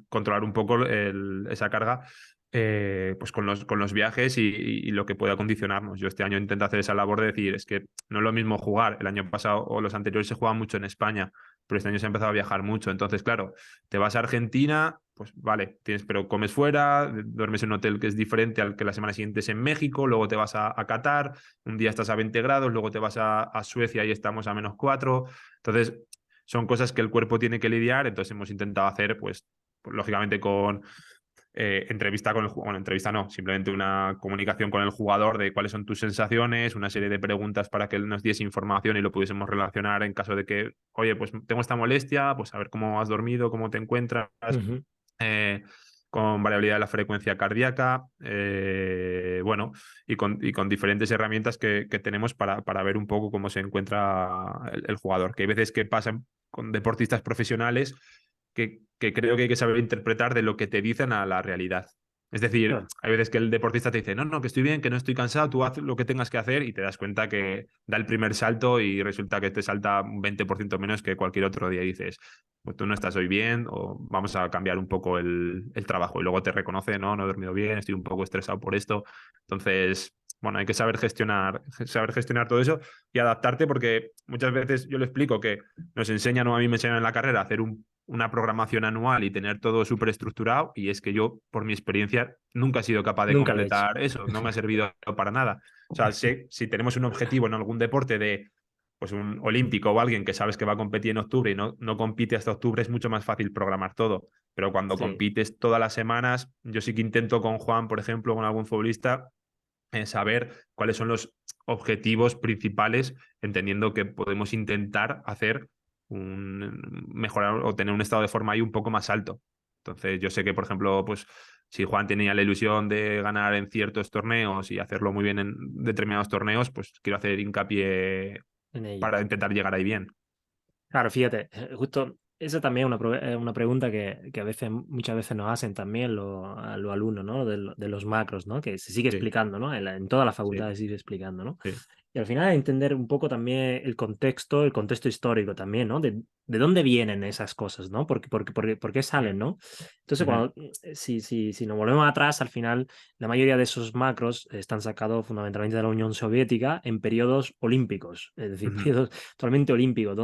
controlar un poco esa carga pues con los viajes y lo que pueda condicionarnos. Yo este año intento hacer esa labor de decir, es que no es lo mismo jugar. El año pasado o los anteriores se juega mucho en España, pero este año se ha empezado a viajar mucho. Entonces, claro, te vas a Argentina, pues vale, pero comes fuera, duermes en un hotel que es diferente al que la semana siguiente es en México, luego te vas a Qatar, un día estás a 20 grados, luego te vas a Suecia y estamos a -4. Entonces, son cosas que el cuerpo tiene que lidiar, entonces hemos intentado hacer, pues lógicamente con entrevista con el jugador, bueno, entrevista no, simplemente una comunicación con el jugador de cuáles son tus sensaciones, una serie de preguntas para que él nos diese información y lo pudiésemos relacionar en caso de que, oye, pues tengo esta molestia, pues a ver cómo has dormido, cómo te encuentras, ujú, eh, con variabilidad de la frecuencia cardíaca, bueno, y con diferentes herramientas que tenemos para ver un poco cómo se encuentra el jugador. Que hay veces que pasan con deportistas profesionales que creo que hay que saber interpretar de lo que te dicen a la realidad. Es decir, claro. hay veces que el deportista te dice, no, no, que estoy bien, que no estoy cansado, tú haz lo que tengas que hacer y te das cuenta que da el primer salto y resulta que te salta un 20% menos que cualquier otro día y dices, pues tú no estás hoy bien o vamos a cambiar un poco el trabajo y luego te reconoce, no, no he dormido bien, estoy un poco estresado por esto. Entonces, bueno, hay que saber gestionar todo eso y adaptarte porque muchas veces yo le explico que nos enseñan o a mí me enseñan en la carrera a hacer una programación anual y tener todo súper estructurado y es que yo, por mi experiencia, nunca he sido capaz de Nunca lo he hecho. completar eso, no me ha servido para nada. O sea, si tenemos un objetivo en algún deporte de pues un olímpico o alguien que sabes que va a competir en octubre y no compite hasta octubre, es mucho más fácil programar todo. Pero cuando Sí. compites todas las semanas, yo sí que intento con Juan, por ejemplo, con algún futbolista, saber cuáles son los objetivos principales, entendiendo que podemos intentar hacer mejorar o tener un estado de forma ahí un poco más alto. Entonces, yo sé que, por ejemplo, pues si Juan tenía la ilusión de ganar en ciertos torneos y hacerlo muy bien en determinados torneos, pues quiero hacer hincapié En ello. para intentar llegar ahí bien. Claro, fíjate, justo esa también es una pregunta que a veces, muchas veces nos hacen también a los alumnos, ¿no? De los macros, ¿no? Que se sigue Sí, explicando, ¿no? En todas las sí, facultades se sigue explicando, ¿no? sí. Y al final entender un poco también el contexto histórico también, ¿no? De dónde vienen esas cosas, ¿no? ¿Por qué salen, ¿no? Entonces, Ujú. si nos volvemos atrás, al final, la mayoría de esos macros están sacados fundamentalmente de la Unión Soviética en periodos olímpicos, es decir, Ujú. periodos totalmente olímpicos,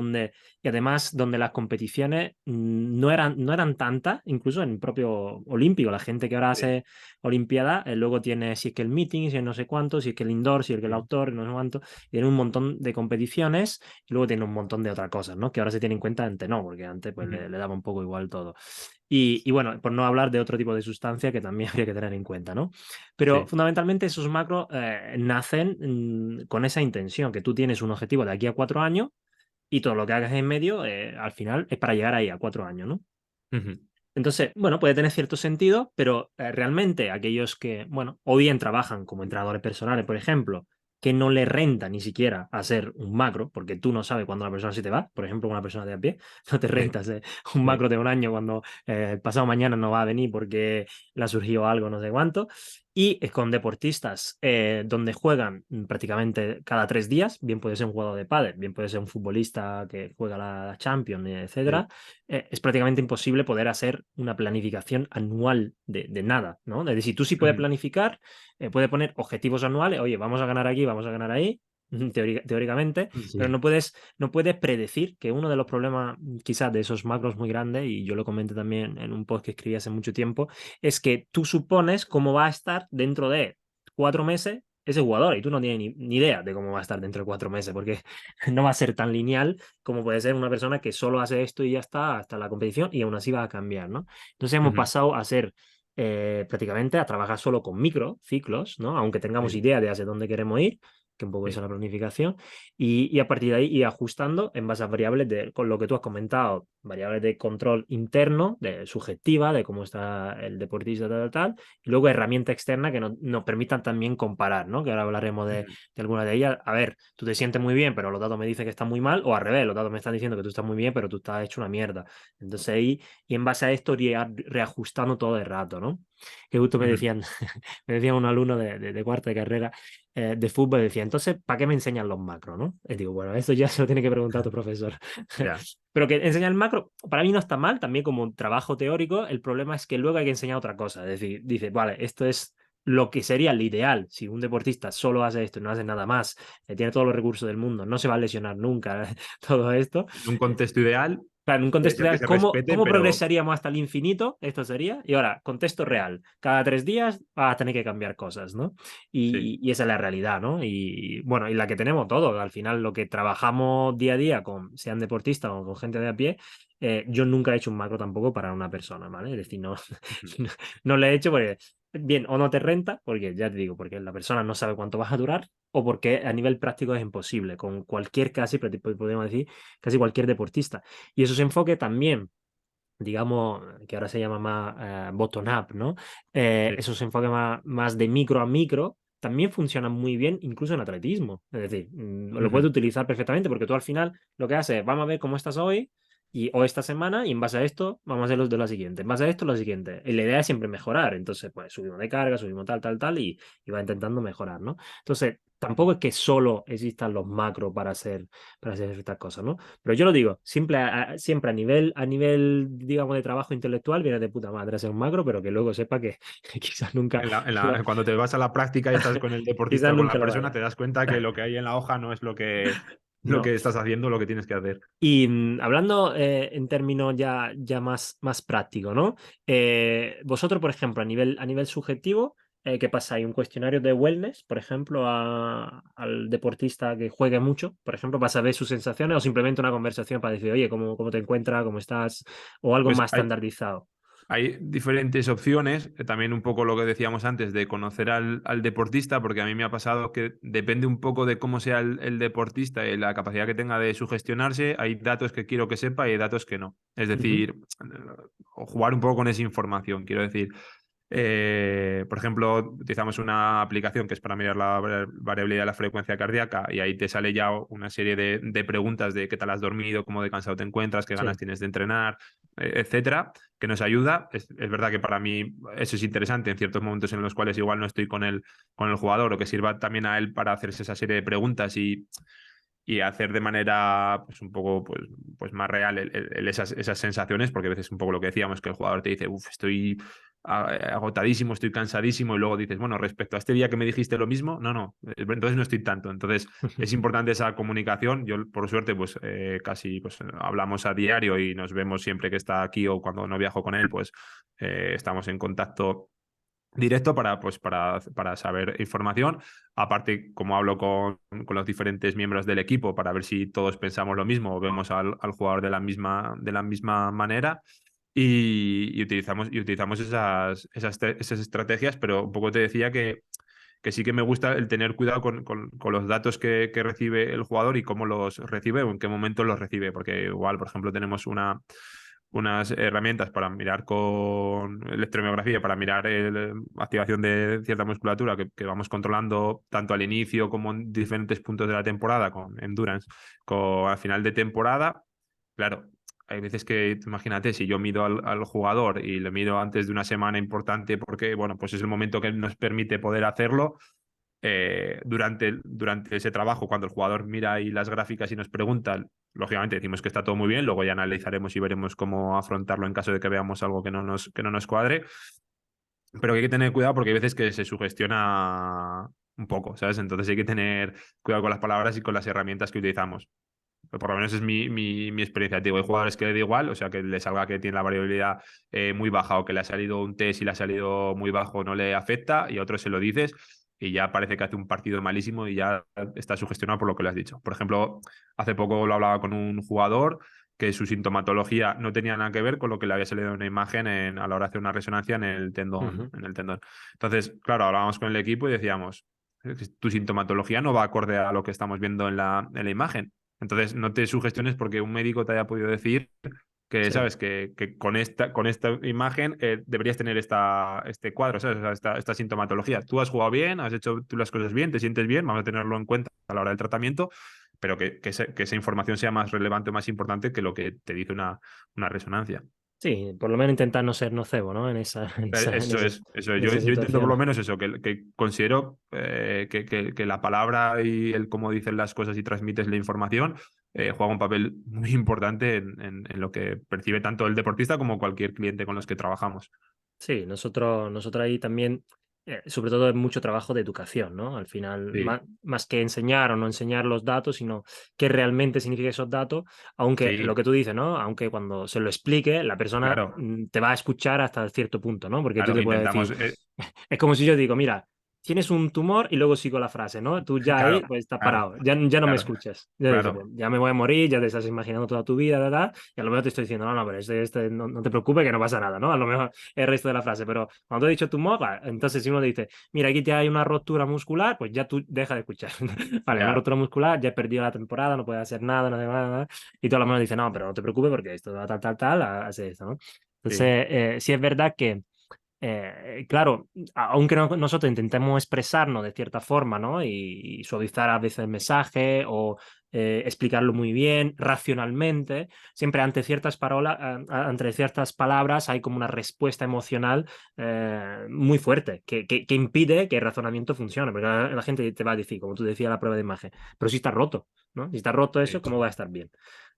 y además donde las competiciones no eran tantas, incluso en el propio olímpico, la gente que ahora Sí. hace Olimpiada, luego tiene si es que el meeting, si es no sé cuánto, si es que el indoor, si es que el Sí. outdoor, no sé cuánto, y tiene un montón de competiciones y luego tiene un montón de otras cosas, ¿no? Que ahora se tiene en cuenta, antes no, porque antes pues Ujú. le daba un poco igual todo. Y bueno, por no hablar de otro tipo de sustancia que también habría que tener en cuenta, ¿no? Pero Sí. fundamentalmente esos macros nacen con esa intención, que tú tienes un objetivo de aquí a 4 años y todo lo que hagas en medio, al final, es para llegar ahí a 4 años, ¿no? Ujú. Entonces, bueno, puede tener cierto sentido, pero realmente aquellos que, bueno, o bien trabajan como entrenadores personales, por ejemplo, que no le renta ni siquiera hacer un macro, porque tú no sabes cuándo la persona se te va, por ejemplo, una persona de a pie, no te Sí. renta hacer un Sí. macro de un año cuando pasado mañana no va a venir porque le ha surgido algo, no sé cuánto. Y es con deportistas donde juegan prácticamente cada 3 días, bien puede ser un jugador de pádel, bien puede ser un futbolista que juega la Champions, Sí. etcétera. Es prácticamente imposible poder hacer una planificación anual de nada, ¿no? Es decir, tú sí puedes Ujú. planificar, puedes poner objetivos anuales, oye, vamos a ganar aquí, vamos a ganar ahí, teóricamente, pero Sí. no puedes predecir que uno de los problemas quizás de esos macros muy grandes, y yo lo comenté también en un post que escribí hace mucho tiempo, es que tú supones cómo va a estar dentro de 4 meses ese jugador y tú no tienes ni idea de cómo va a estar dentro de 4 meses, porque no va a ser tan lineal como puede ser una persona que solo hace esto y ya está hasta la competición y aún así va a cambiar, ¿no? Entonces hemos Ujú. pasado a ser prácticamente a trabajar solo con micro ciclos, ¿no? Aunque tengamos Sí, idea de hacia dónde queremos ir, que un poco eso sí. es la planificación, y a partir de ahí ir ajustando en base a variables con lo que tú has comentado, variables de control interno, de subjetiva, de cómo está el deportista, tal, y luego herramientas externas que nos permitan también comparar, ¿no? Que ahora hablaremos Ujú. de alguna de ellas. A ver, tú te sientes muy bien, pero los datos me dicen que estás muy mal, o al revés, los datos me están diciendo que tú estás muy bien, pero tú estás hecho una mierda. Entonces ahí, y en base a esto, ir reajustando todo el rato, ¿no? Que justo me Ujú. decían, me decía un alumno de cuarta de carrera de fútbol, decía, entonces, ¿para qué me enseñan los macros, no? Y digo, bueno, eso ya se lo tiene que preguntar a tu profesor. Ya. Pero que enseñar el macro, para mí no está mal, también como un trabajo teórico, el problema es que luego hay que enseñar otra cosa, es decir, dice, vale, esto es lo que sería el ideal, si un deportista solo hace esto y no hace nada más, tiene todos los recursos del mundo, no se va a lesionar nunca, todo esto. En un contexto ideal Claro, en un puede contexto ser que ideal, se ¿cómo, respete, cómo pero progresaríamos hasta el infinito? Esto sería. Y ahora, contexto real. Cada 3 días vas a tener que cambiar cosas, ¿no? sí. Y esa es la realidad, ¿no? Y bueno, y la que tenemos todos. Al final, lo que trabajamos día a día, sean deportistas o con gente de a pie, yo nunca he hecho un macro tampoco para una persona, ¿vale? Es decir, no, Ujú. no lo he hecho porque, bien, o no te renta, porque ya te digo, porque la persona no sabe cuánto vas a durar, o porque a nivel práctico es imposible, con cualquier casi, podemos decir, casi cualquier deportista. Y esos enfoques también, digamos, que ahora se llama más bottom-up, ¿no? Sí. Esos enfoques más de micro a micro también funcionan muy bien, incluso en atletismo. Es decir, lo puedes Ujú. utilizar perfectamente porque tú al final lo que haces es, vamos a ver cómo estás hoy o esta semana y en base a esto vamos a hacer los de la siguiente. En base a esto, lo siguiente. Y la idea es siempre mejorar. Entonces, pues subimos de carga, subimos tal y va intentando mejorar, ¿no? Entonces, tampoco es que solo existan los macros para hacer estas cosas, ¿no? Pero yo lo digo, siempre a nivel, digamos, de trabajo intelectual viene de puta madre hacer un macro, pero que luego sepa que, quizás nunca, Cuando te vas a la práctica y estás con el deportista quizás o con la nunca lo persona, vaya. te das cuenta que lo que hay en la hoja no es lo No. que estás haciendo, lo que tienes que hacer. Y hablando en términos ya más prácticos, ¿no? Vosotros, por ejemplo, a nivel subjetivo, ¿qué pasa? ¿Hay un cuestionario de wellness, por ejemplo, al deportista que juegue mucho, por ejemplo, para saber sus sensaciones o simplemente una conversación para decir, oye, ¿cómo te encuentras? ¿Cómo estás? O algo Pues más estandarizado. hay diferentes opciones, también un poco lo que decíamos antes de conocer al deportista, porque a mí me ha pasado que depende un poco de cómo sea el deportista y la capacidad que tenga de sugestionarse, hay datos que quiero que sepa y hay datos que no. Es Ujú. decir, o jugar un poco con esa información, quiero decir. Por ejemplo, utilizamos una aplicación que es para mirar la variabilidad de la frecuencia cardíaca y ahí te sale ya una serie de preguntas de qué tal has dormido, cómo de cansado te encuentras, qué ganas Sí. tienes de entrenar, etcétera, que nos ayuda. Es verdad que para mí eso es interesante en ciertos momentos en los cuales igual no estoy con el jugador o que sirva también a él para hacerse esa serie de preguntas y hacer de manera pues un poco pues más real esas sensaciones, porque a veces un poco lo que decíamos, que el jugador te dice, uff, estoy agotadísimo, estoy cansadísimo, y luego dices, bueno, respecto a este día que me dijiste lo mismo, no, entonces no estoy tanto. Entonces es importante esa comunicación. Yo, por suerte, pues casi pues, hablamos a diario y nos vemos siempre que está aquí o cuando no viajo con él, pues estamos en contacto directo para saber información. Aparte, como hablo con los diferentes miembros del equipo para ver si todos pensamos lo mismo o vemos al jugador de la misma manera. Y utilizamos esas estrategias, pero un poco te decía que sí que me gusta el tener cuidado con los datos que recibe el jugador y cómo los recibe o en qué momento los recibe, porque igual, por ejemplo, tenemos unas herramientas para mirar con electromiografía, para mirar la activación de cierta musculatura que vamos controlando tanto al inicio como en diferentes puntos de la temporada, con endurance, al final de temporada. Claro, hay veces que, imagínate, si yo mido al jugador y le mido antes de una semana importante porque, bueno, pues es el momento que nos permite poder hacerlo, durante ese trabajo, cuando el jugador mira ahí las gráficas y nos pregunta, lógicamente decimos que está todo muy bien, luego ya analizaremos y veremos cómo afrontarlo en caso de que veamos algo que no nos cuadre, pero que hay que tener cuidado porque hay veces que se sugestiona un poco, ¿sabes? Entonces hay que tener cuidado con las palabras y con las herramientas que utilizamos. Por lo menos es mi experiencia. Te digo, hay jugadores que le da igual, o sea, que le salga que tiene la variabilidad muy baja o que le ha salido un test y le ha salido muy bajo, no le afecta, y a otros se lo dices. y ya parece que hace un partido malísimo y ya está sugestionado por lo que le has dicho. Por ejemplo, hace poco lo hablaba con un jugador que su sintomatología no tenía nada que ver con lo que le había salido en una imagen a la hora de hacer una resonancia en el tendón, Ujú. en el tendón. Entonces, claro, hablábamos con el equipo y decíamos, tu sintomatología no va acorde a lo que estamos viendo en la imagen. Entonces, no te sugestiones porque un médico te haya podido decir que, Sí. ¿sabes? Que con esta imagen deberías tener este cuadro, ¿sabes? O sea, esta sintomatología. Tú has jugado bien, has hecho tú las cosas bien, te sientes bien, vamos a tenerlo en cuenta a la hora del tratamiento, pero que esa información sea más relevante o más importante que lo que te dice una resonancia. Sí, por lo menos intentar no ser nocebo, ¿no? En esa, en esa, en Eso ese- es, eso es. en Yo, esa yo intento por situación. lo menos eso, que considero que la palabra y el cómo dices las cosas y transmites la información juega un papel muy importante en lo que percibe tanto el deportista como cualquier cliente con los que trabajamos. Sí, nosotros ahí también, sobre todo es mucho trabajo de educación, ¿no? Al final, Sí, más que enseñar o no enseñar los datos, sino qué realmente significan esos datos, aunque lo sí, que tú dices, ¿no? Aunque cuando se lo explique, la persona claro, te va a escuchar hasta cierto punto, ¿no? Porque tú claro, te puedes intentamos, decir, es como si yo digo, mira, tienes un tumor y luego sigo la frase, ¿no? Tú ya ahí claro, pues estás claro, parado, ya no me claro, escuchas. Ya dices, claro, pues, ya me voy a morir, ya te estás imaginando toda tu vida, ¿verdad? Y a lo mejor te estoy diciendo, no, no, pero no te preocupes que no pasa nada, ¿no? A lo mejor el resto de la frase, pero cuando te he dicho tumor, entonces si uno dice, mira, aquí te hay una ruptura muscular, pues ya tú deja de escuchar. Vale, una ya, ruptura muscular, ya he perdido la temporada, no puedes hacer nada, no hace nada, y tú a lo mejor dices, no, pero no te preocupes porque esto va tal, tal, tal, hace esto, ¿no? sí, Entonces, sí es verdad que claro, aunque nosotros intentemos expresarnos de cierta forma, ¿no? Y suavizar a veces el mensaje o explicarlo muy bien, racionalmente, siempre ante ciertas parolas, ante ciertas palabras hay como una respuesta emocional muy fuerte que impide que el razonamiento funcione, porque la gente te va a decir, como tú decías, la prueba de imagen, pero si está roto, ¿no? Si está roto eso, sí, ¿cómo va a estar bien?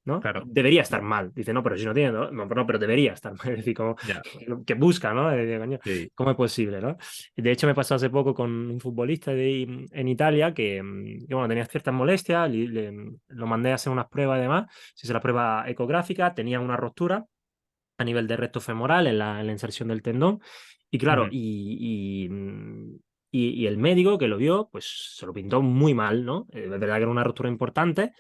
¿No? claro, Debería estar mal. Dice, no, pero si no tiene, no, no, pero debería estar mal. Es decir, como, ya, que busca, ¿no? Coño, sí, ¿cómo es posible, no? Y de hecho, me pasó hace poco con un futbolista en Italia que, bueno, tenía ciertas molestias, lo mandé a hacer unas pruebas y demás, se hizo la prueba ecográfica, tenía una ruptura a nivel de recto femoral en la inserción del tendón, y claro, ujú, y el médico que lo vio, pues se lo pintó muy mal, ¿no? Es verdad que era una ruptura importante,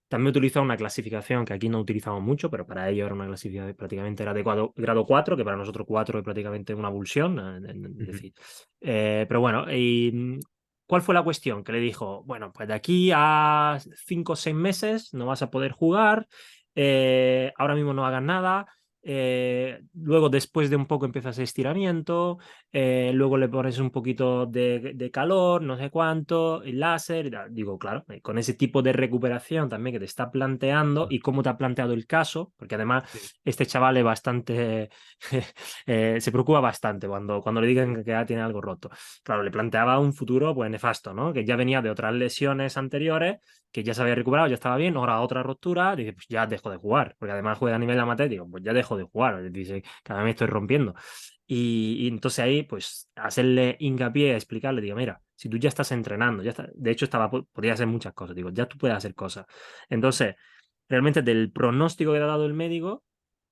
también utiliza una clasificación que aquí no utilizamos mucho, pero para ellos era una clasificación prácticamente era de grado 4, que para nosotros 4 es prácticamente una avulsión. Es ujú, decir, pero bueno, ¿cuál fue la cuestión? Que le dijo, bueno, pues de aquí a 5 o 6 meses no vas a poder jugar, ahora mismo no hagas nada. Luego, después de un poco, empiezas estiramiento, luego le pones un poquito de calor, no sé cuánto, el láser, y tal. Digo, claro, con ese tipo de recuperación también que te está planteando y cómo te ha planteado el caso, porque además sí, este chaval es bastante, se preocupa bastante cuando le digan sí, que ya tiene algo roto. Claro, le planteaba un futuro pues nefasto, ¿no? Que ya venía de otras lesiones anteriores, que ya se había recuperado, ya estaba bien, ahora otra ruptura, dice, pues ya dejo de jugar, porque además juega a nivel amateur, digo, pues ya dejo de jugar, dice, cada vez me estoy rompiendo. Y entonces ahí, pues, hacerle hincapié, explicarle, digo, mira, si tú ya estás entrenando, ya está, de hecho podía hacer muchas cosas, digo, ya tú puedes hacer cosas. Entonces, realmente del pronóstico que te ha dado el médico,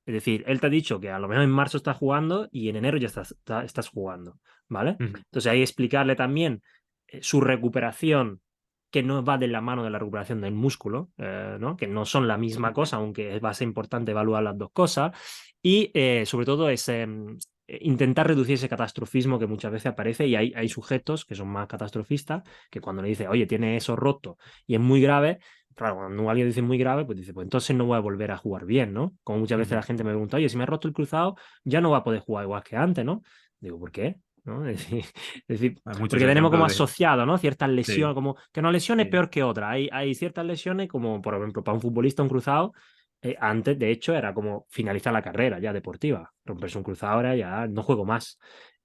es decir, él te ha dicho que a lo mejor en marzo estás jugando y en enero ya estás jugando, ¿vale? ujú, Entonces ahí explicarle también su recuperación, que no va de la mano de la recuperación del músculo, ¿no? Que no son la misma cosa, aunque va a ser importante evaluar las dos cosas, y sobre todo es intentar reducir ese catastrofismo que muchas veces aparece y hay sujetos que son más catastrofistas, que cuando le dice, oye, tiene eso roto y es muy grave, claro, cuando alguien dice muy grave, pues dice, pues entonces no voy a volver a jugar bien, ¿no? Como muchas veces la ujú. gente me pregunta, oye, si me he roto el cruzado, ya no va a poder jugar igual que antes, ¿no? Digo, ¿por qué? ¿No? Es decir, Hay muchos porque tenemos como ejemplos de... asociado, ¿no? Ciertas Sí, lesiones, como que una lesión es sí, peor que otra. Hay ciertas lesiones, como por ejemplo, para un futbolista, un cruzado, antes, de hecho, era como finalizar la carrera ya deportiva. Romperse un cruzado ahora ya no juego más.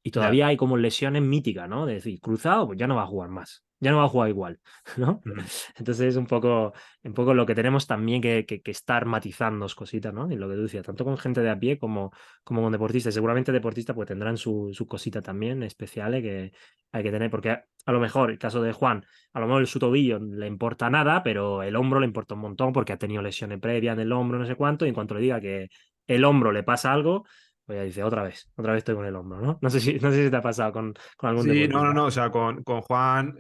Y ya, todavía hay como lesiones míticas, ¿no? De decir, cruzado, pues ya no va a jugar más. Ya no va a jugar igual, ¿no? ujú, Entonces es un poco lo que tenemos también que estar matizando cositas, ¿no? Y lo que tú decías, tanto con gente de a pie como con deportistas. Seguramente deportistas pues tendrán su cosita también especiales que hay que tener, porque a lo mejor, el caso de Juan, a lo mejor su tobillo le importa nada, pero el hombro le importa un montón porque ha tenido lesiones previas en el hombro, no sé cuánto, y en cuanto le diga que el hombro le pasa algo, Pues ya dice, otra vez estoy con el hombro, ¿no? No sé si te ha pasado con algún Sí, no, no, deportista. no. O sea, con Juan,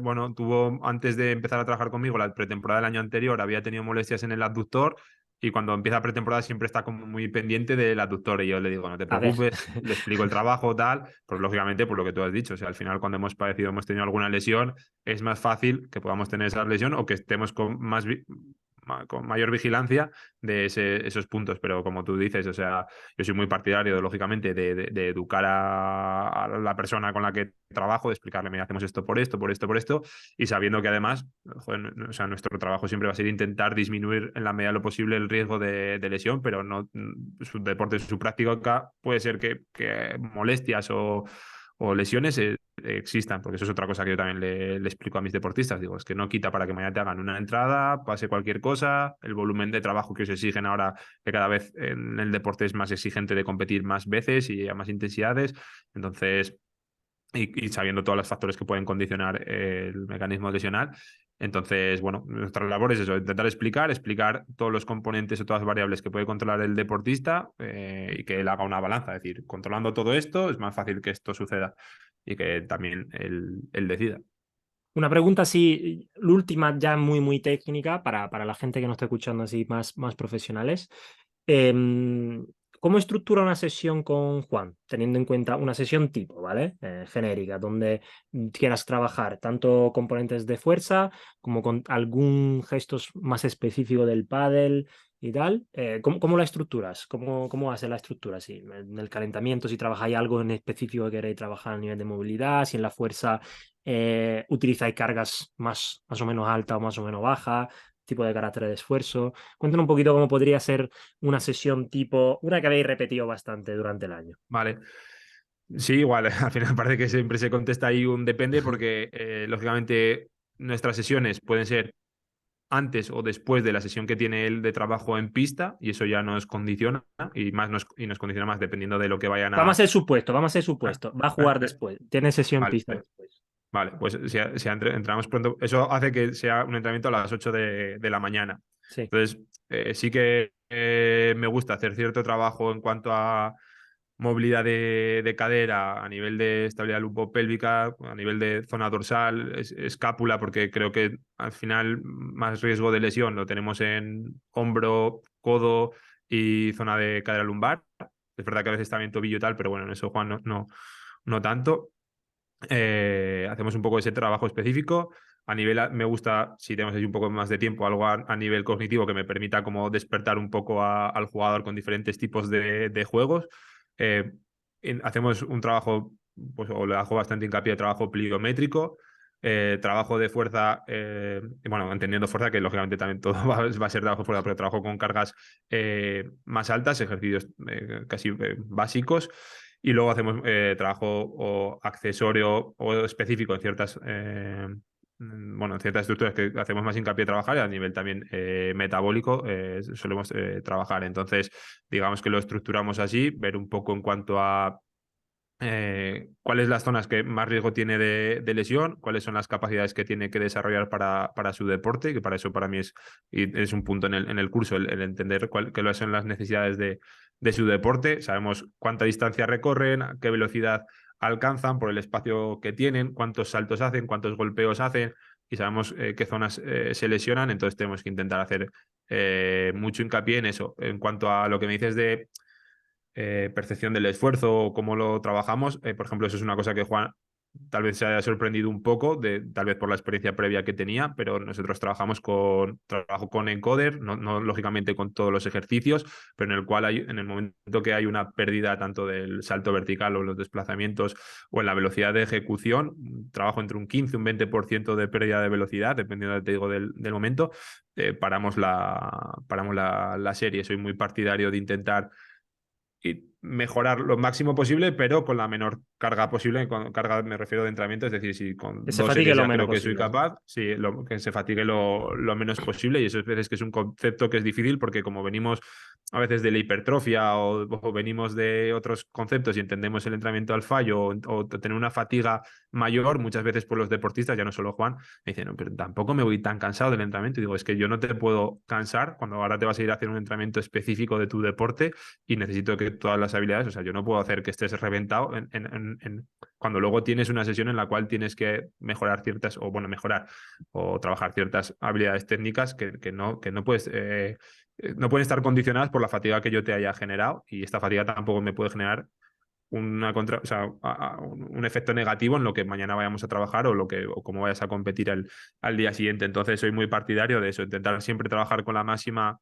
bueno, tuvo antes de empezar a trabajar conmigo, la pretemporada del año anterior, había tenido molestias en el abductor y cuando empieza pretemporada siempre está como muy pendiente del abductor y yo le digo, no te A ver, preocupes, le explico el trabajo, tal, pues lógicamente por lo que tú has dicho, o sea, al final cuando hemos padecido, hemos tenido alguna lesión, es más fácil que podamos tener esa lesión o que estemos con con mayor vigilancia de esos puntos, pero como tú dices, o sea, yo soy muy partidario, lógicamente, de educar a la persona con la que trabajo, de explicarle, mira, hacemos esto por esto, por esto, por esto, y sabiendo que además, joder, o sea, nuestro trabajo siempre va a ser intentar disminuir en la medida de lo posible el riesgo de lesión, pero no su deporte, su práctica puede ser que molestias o lesiones existan, porque eso es otra cosa que yo también le explico a mis deportistas. Digo, es que no quita para que mañana te hagan una entrada, pase cualquier cosa, el volumen de trabajo que os exigen ahora, que cada vez en el deporte es más exigente de competir más veces y a más intensidades. Entonces, y sabiendo todos los factores que pueden condicionar el mecanismo lesional. Entonces, bueno, nuestra labor es eso, intentar explicar todos los componentes o todas las variables que puede controlar el deportista y que él haga una balanza. Es decir, controlando todo esto es más fácil que esto suceda y que también él decida. una pregunta así, la última ya muy técnica para la gente que nos está escuchando así más profesionales. Em, ¿Cómo estructura una sesión con Juan? Teniendo en cuenta una sesión tipo, ¿vale? Genérica, donde quieras trabajar tanto componentes de fuerza como con algún gestos más específico del pádel y tal. ¿Cómo la estructuras? ¿Cómo hace la estructura? Si en el calentamiento, si trabajáis algo en específico que queréis trabajar a nivel de movilidad, si en la fuerza utilizáis cargas más o menos altas o más o menos bajas, tipo de carácter de esfuerzo. Cuéntanos un poquito cómo podría ser una sesión tipo, una que habéis repetido bastante durante el año. Vale. Sí, igual, al final parece que siempre se contesta ahí un depende porque, lógicamente, nuestras sesiones pueden ser antes o después de la sesión que tiene él de trabajo en pista y eso ya nos condiciona y nos condiciona más dependiendo de lo que vayan Vamos a a... ser supuesto, vamos a ser supuesto. Va a jugar después, tiene sesión Vale, pista después. vale, pues si entramos pronto, eso hace que sea un entrenamiento a las 8 de la mañana. Sí. Entonces, sí que me gusta hacer cierto trabajo en cuanto a movilidad de cadera, a nivel de estabilidad lumbo-pélvica, a nivel de zona dorsal, escápula, porque creo que al final más riesgo de lesión lo tenemos en hombro, codo y zona de cadera lumbar. Es verdad que a veces también tobillo y tal, pero bueno, en eso Juan no tanto. Hacemos un poco ese trabajo específico. A nivel, me gusta, si tenemos ahí un poco más de tiempo, algo a nivel cognitivo que me permita como despertar un poco al jugador con diferentes tipos de juegos. Eh, hacemos un trabajo, pues, o le hago bastante hincapié, trabajo pliométrico, trabajo de fuerza, bueno, entendiendo fuerza, que lógicamente también todo va a ser trabajo de fuerza, pero trabajo con cargas más altas, ejercicios casi básicos. Y luego hacemos trabajo o accesorio o específico en ciertas, bueno, en ciertas estructuras que hacemos más hincapié a trabajar y a nivel también metabólico solemos trabajar. Entonces, digamos que lo estructuramos así, ver un poco en cuanto a cuáles las zonas que más riesgo tiene de lesión, cuáles son las capacidades que tiene que desarrollar para su deporte, que para eso para mí es un punto en el curso, el entender cuáles son las necesidades de su deporte. Sabemos cuánta distancia recorren, a qué velocidad alcanzan por el espacio que tienen, cuántos saltos hacen, cuántos golpeos hacen y sabemos qué zonas se lesionan, entonces tenemos que intentar hacer mucho hincapié en eso. En cuanto a lo que me dices de percepción del esfuerzo o cómo lo trabajamos. Por ejemplo, eso es una cosa que Juan tal vez se haya sorprendido un poco, tal vez por la experiencia previa que tenía, pero nosotros trabajo con encoder, no lógicamente con todos los ejercicios, pero en el cual en el momento que hay una pérdida tanto del salto vertical o los desplazamientos o en la velocidad de ejecución, trabajo entre un 15 y un 20% de pérdida de velocidad, dependiendo, te digo, del momento, paramos la serie. Soy muy partidario de intentar mejorar lo máximo posible, pero con la menor carga posible. Con carga me refiero de entrenamiento, es decir, si Que con se 2 series fatigue lo ya menos creo que soy posible, ¿no? capaz, sí, que se fatigue lo menos posible. Y eso es veces que es un concepto que es difícil porque como venimos a veces de la hipertrofia o venimos de otros conceptos y entendemos el entrenamiento al fallo o tener una fatiga mayor, muchas veces por los deportistas, ya no solo Juan, me dicen, no, pero tampoco me voy tan cansado del entrenamiento. Y digo, es que yo no te puedo cansar cuando ahora te vas a ir a hacer un entrenamiento específico de tu deporte y necesito que todas las habilidades, o sea, yo no puedo hacer que estés reventado cuando luego tienes una sesión en la cual tienes que mejorar ciertas, o bueno, mejorar o trabajar ciertas habilidades técnicas que no puedes, no pueden estar condicionadas por la fatiga que yo te haya generado y esta fatiga tampoco me puede generar o sea, un efecto negativo en lo que mañana vayamos a trabajar o cómo vayas a competir al día siguiente. Entonces soy muy partidario de eso, intentar siempre trabajar con la máxima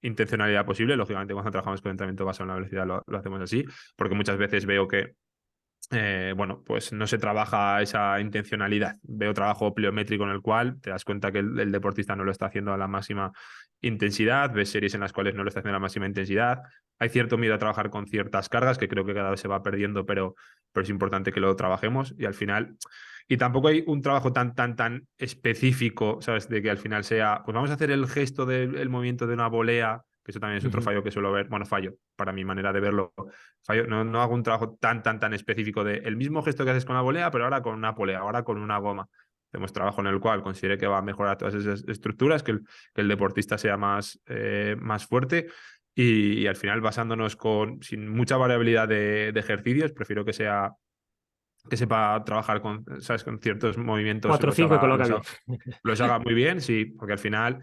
intencionalidad posible. Lógicamente, cuando trabajamos con entrenamiento basado en la velocidad lo hacemos así, porque muchas veces veo que bueno, pues no se trabaja esa intencionalidad. Veo trabajo pliométrico en el cual te das cuenta que el deportista no lo está haciendo a la máxima intensidad, ves series en las cuales no lo está haciendo a la máxima intensidad. Hay cierto miedo a trabajar con ciertas cargas que creo que cada vez se va perdiendo, pero es importante que lo trabajemos y al final. Y tampoco hay un trabajo tan específico, ¿sabes? De que al final sea, pues vamos a hacer el gesto del movimiento de una volea, que eso también es otro Ujú. fallo que suelo ver. Bueno, fallo, para mi manera de verlo fallo, no hago un trabajo tan específico de el mismo gesto que haces con la volea, pero ahora con una polea, ahora con una goma. Hacemos trabajo en el cual considere que va a mejorar todas esas estructuras, que el deportista sea más fuerte y al final basándonos sin mucha variabilidad de ejercicios, prefiero que sepa trabajar con, ¿sabes? Con ciertos movimientos, 4 5 y coloca bien. los haga muy bien, sí, porque al final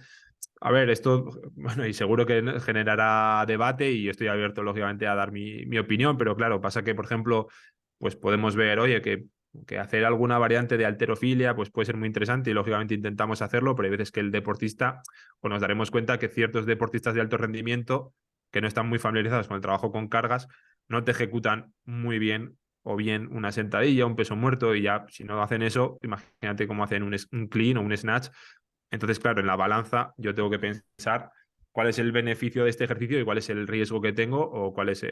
a ver, esto, bueno, y seguro que generará debate y estoy abierto, lógicamente, a dar mi opinión, pero claro, pasa que, por ejemplo, pues podemos ver, oye, que hacer alguna variante de halterofilia pues puede ser muy interesante y lógicamente intentamos hacerlo, pero hay veces que el deportista, pues nos daremos cuenta que ciertos deportistas de alto rendimiento que no están muy familiarizados con el trabajo con cargas, no te ejecutan muy bien o bien una sentadilla, un peso muerto y ya si no hacen eso, imagínate cómo hacen un clean o un snatch. Entonces, claro, en la balanza yo tengo que pensar cuál es el beneficio de este ejercicio y cuál es el riesgo que tengo o cuáles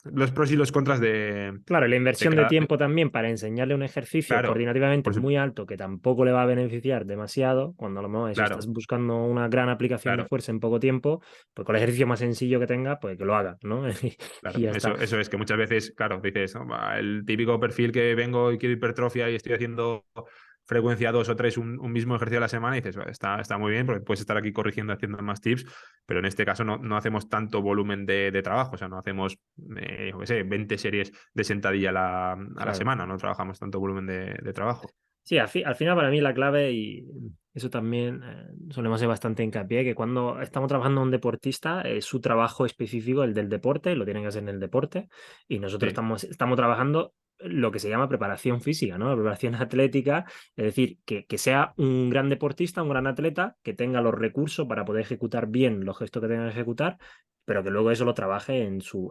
los pros y los contras Claro, la de inversión de cada. tiempo también para enseñarle un ejercicio Claro, coordinativamente por su- muy alto que tampoco le va a beneficiar demasiado, cuando a lo mejor eso, estás claro, buscando una gran aplicación de claro, fuerza en poco tiempo, pues con el ejercicio más sencillo que tenga, pues que lo haga, ¿no? Y claro. ya está. Eso es que muchas veces, claro, dices, "No, el típico perfil que vengo y quiero hipertrofia y estoy haciendo frecuencia 2 o 3 un mismo ejercicio a la semana y dices, "Vale, está muy bien porque puedes estar aquí corrigiendo, haciendo más tips, pero en este caso no hacemos tanto volumen de trabajo, o sea, no hacemos, yo qué sé, 20 series de sentadilla a la Claro. semana, no trabajamos tanto volumen de trabajo. Sí, al final para mí la clave, y eso también solemos hacer bastante hincapié, que cuando estamos trabajando en un deportista, su trabajo específico, el del deporte, lo tienen que hacer en el deporte, y nosotros Sí. estamos trabajando lo que se llama preparación física, ¿no? Preparación atlética, es decir, que sea un gran deportista, un gran atleta, que tenga los recursos para poder ejecutar bien los gestos que tenga que ejecutar, pero que luego eso lo trabaje en su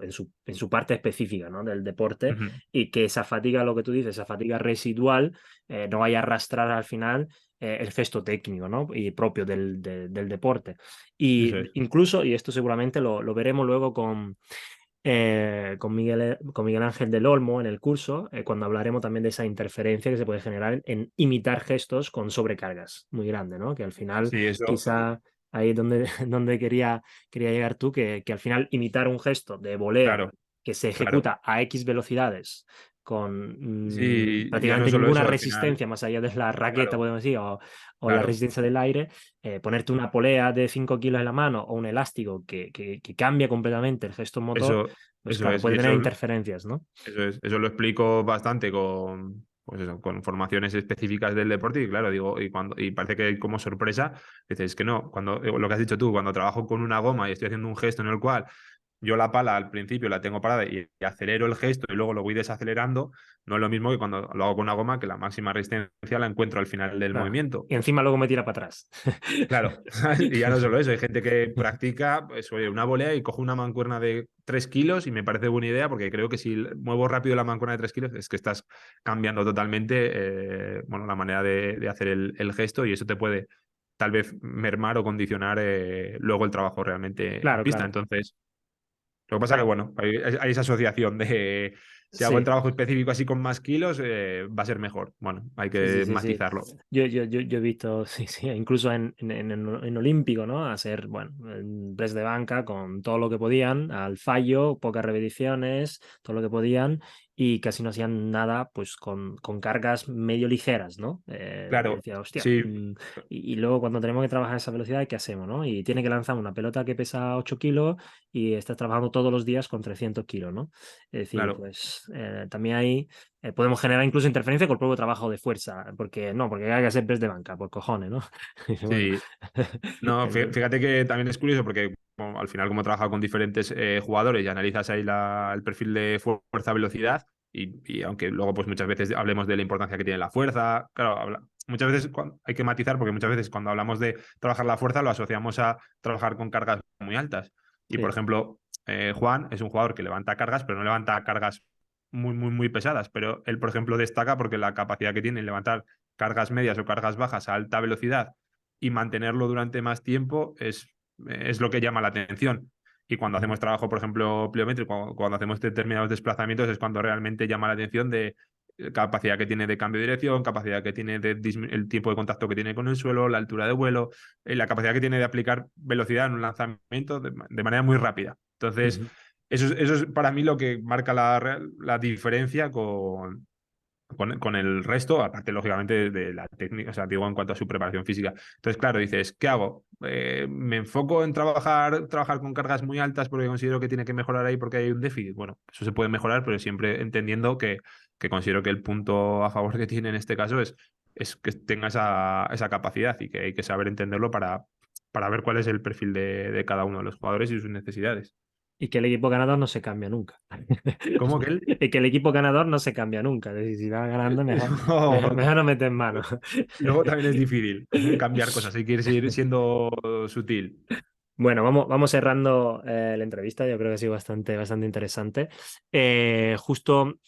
parte específica, ¿no? Del deporte, Ujú. y que esa fatiga, lo que tú dices, esa fatiga residual, no vaya a arrastrar al final el gesto técnico, ¿no? Y propio del deporte. Eso Y es. incluso, y esto seguramente lo veremos luego con Miguel Ángel del Olmo en el curso, cuando hablaremos también de esa interferencia que se puede generar en imitar gestos con sobrecargas muy grandes, ¿no? Que al final Sí, eso, quizá ahí es donde, donde quería llegar tú, que al final imitar un gesto de volea claro, que se claro. ejecuta a X velocidades con Sí, ya no prácticamente solo ninguna eso, al final, resistencia más allá de la raqueta, claro, podemos decir, o la claro. resistencia del aire, ponerte una polea de 5 kilos en la mano o un elástico que cambia completamente el gesto motor, Eso, pues eso claro, es. puede tener interferencias, ¿no? Eso lo explico bastante pues eso, con formaciones específicas del deporte y claro, digo, y parece que como sorpresa, dices que no, lo que has dicho tú, cuando trabajo con una goma y estoy haciendo un gesto en el cual yo la pala al principio la tengo parada y acelero el gesto y luego lo voy desacelerando, no es lo mismo que cuando lo hago con una goma que la máxima resistencia la encuentro al final del Claro. movimiento. Y encima luego me tira para atrás. Claro, y ya no solo eso, hay gente que practica pues, oye, una volea y cojo una mancuerna de 3 kilos y me parece buena idea porque creo que si muevo rápido la mancuerna de 3 kilos es que estás cambiando totalmente bueno, la manera de hacer el gesto y eso te puede tal vez mermar o condicionar luego el trabajo realmente en Claro, pista. claro. Entonces, Lo que pasa que, Claro, bueno, hay esa asociación de si hago el sí. trabajo específico así con más kilos, va a ser mejor. Bueno, hay Sí, sí, que sí, sí. matizarlo. Yo he visto, sí, sí, incluso en Olímpico, ¿no? Hacer, bueno, en press de banca con todo lo que podían, al fallo, pocas repeticiones, todo lo que podían, y casi no hacían nada, pues con cargas medio ligeras, ¿no? Y Claro, decía, hostia, sí, y luego cuando tenemos que trabajar a esa velocidad, ¿qué hacemos, no? Y tiene que lanzar una pelota que pesa 8 kilos y estás trabajando todos los días con 300 kilos, ¿no? Es decir, claro, pues también hay podemos generar incluso interferencia con el propio trabajo de fuerza, porque hay que hacer press de banca, por cojones, ¿no? Y bueno, sí. No, el- fíjate que también es curioso porque bueno, al final como he trabajado con diferentes jugadores y analizas ahí el perfil de fuerza-velocidad y aunque luego pues muchas veces hablemos de la importancia que tiene la fuerza, claro, muchas veces hay que matizar porque muchas veces cuando hablamos de trabajar la fuerza lo asociamos a trabajar con cargas muy altas. Y por sí, ejemplo, Juan es un jugador que levanta cargas, pero no levanta cargas muy, muy, muy pesadas, pero él, por ejemplo, destaca porque la capacidad que tiene en levantar cargas medias o cargas bajas a alta velocidad y mantenerlo durante más tiempo es lo que llama la atención. Y cuando ujú, hacemos trabajo, por ejemplo, pliométrico, cuando hacemos determinados desplazamientos, es cuando realmente llama la atención de capacidad que tiene de cambio de dirección, capacidad que tiene de el tiempo de contacto que tiene con el suelo, la altura de vuelo, la capacidad que tiene de aplicar velocidad en un lanzamiento de manera muy rápida. Entonces, ujú. eso es para mí lo que marca la diferencia con el resto, aparte, lógicamente, de la técnica, o sea, digo, en cuanto a su preparación física. Entonces, claro, dices, ¿qué hago? ¿Me enfoco en trabajar con cargas muy altas porque considero que tiene que mejorar ahí porque hay un déficit? Bueno, eso se puede mejorar, pero siempre entendiendo que considero que el punto a favor que tiene en este caso es que tenga esa capacidad y que hay que saber entenderlo para ver cuál es el perfil de cada uno de los jugadores y sus necesidades. Y que el equipo ganador no se cambia nunca. ¿Cómo que él? Y que el equipo ganador no se cambia nunca. Es decir, si va ganando, No, mejor no meter mano. luego también es difícil cambiar cosas, hay que ir siendo sutil. Bueno, vamos cerrando la entrevista. Yo creo que ha sido bastante interesante. Justo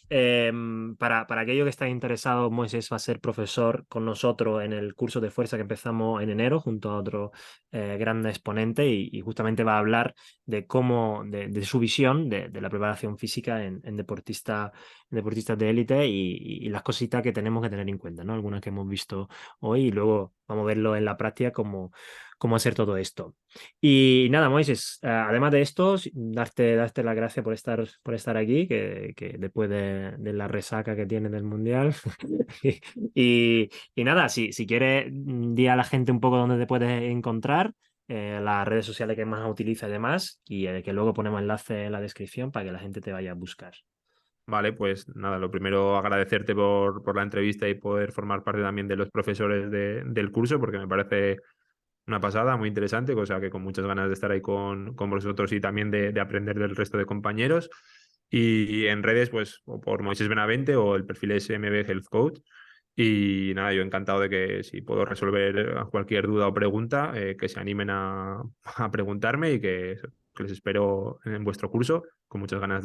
para aquello que está interesado, Moisés va a ser profesor con nosotros en el curso de fuerza que empezamos en enero, junto a otro gran exponente, y justamente va a hablar de cómo, de su visión de la preparación física en deportistas de élite y las cositas que tenemos que tener en cuenta, ¿no? Algunas que hemos visto hoy y luego vamos a verlo en la práctica cómo hacer todo esto. Y nada, Moisés, además de esto, darte las gracias por estar aquí, que después de la resaca que tienes del Mundial. Y nada, si quieres, di a la gente un poco dónde te puedes encontrar, las redes sociales que más utilizas y demás, y que luego ponemos enlace en la descripción para que la gente te vaya a buscar. Vale, pues nada, lo primero agradecerte por la entrevista y poder formar parte también de los profesores del curso, porque me parece una pasada, muy interesante, cosa que con muchas ganas de estar ahí con vosotros y también de aprender del resto de compañeros. Y en redes, pues, o por Moisés Benavente o el perfil SMB Health Coach. Y nada, yo encantado de que si puedo resolver cualquier duda o pregunta, que se animen a preguntarme y que les espero en vuestro curso con muchas ganas de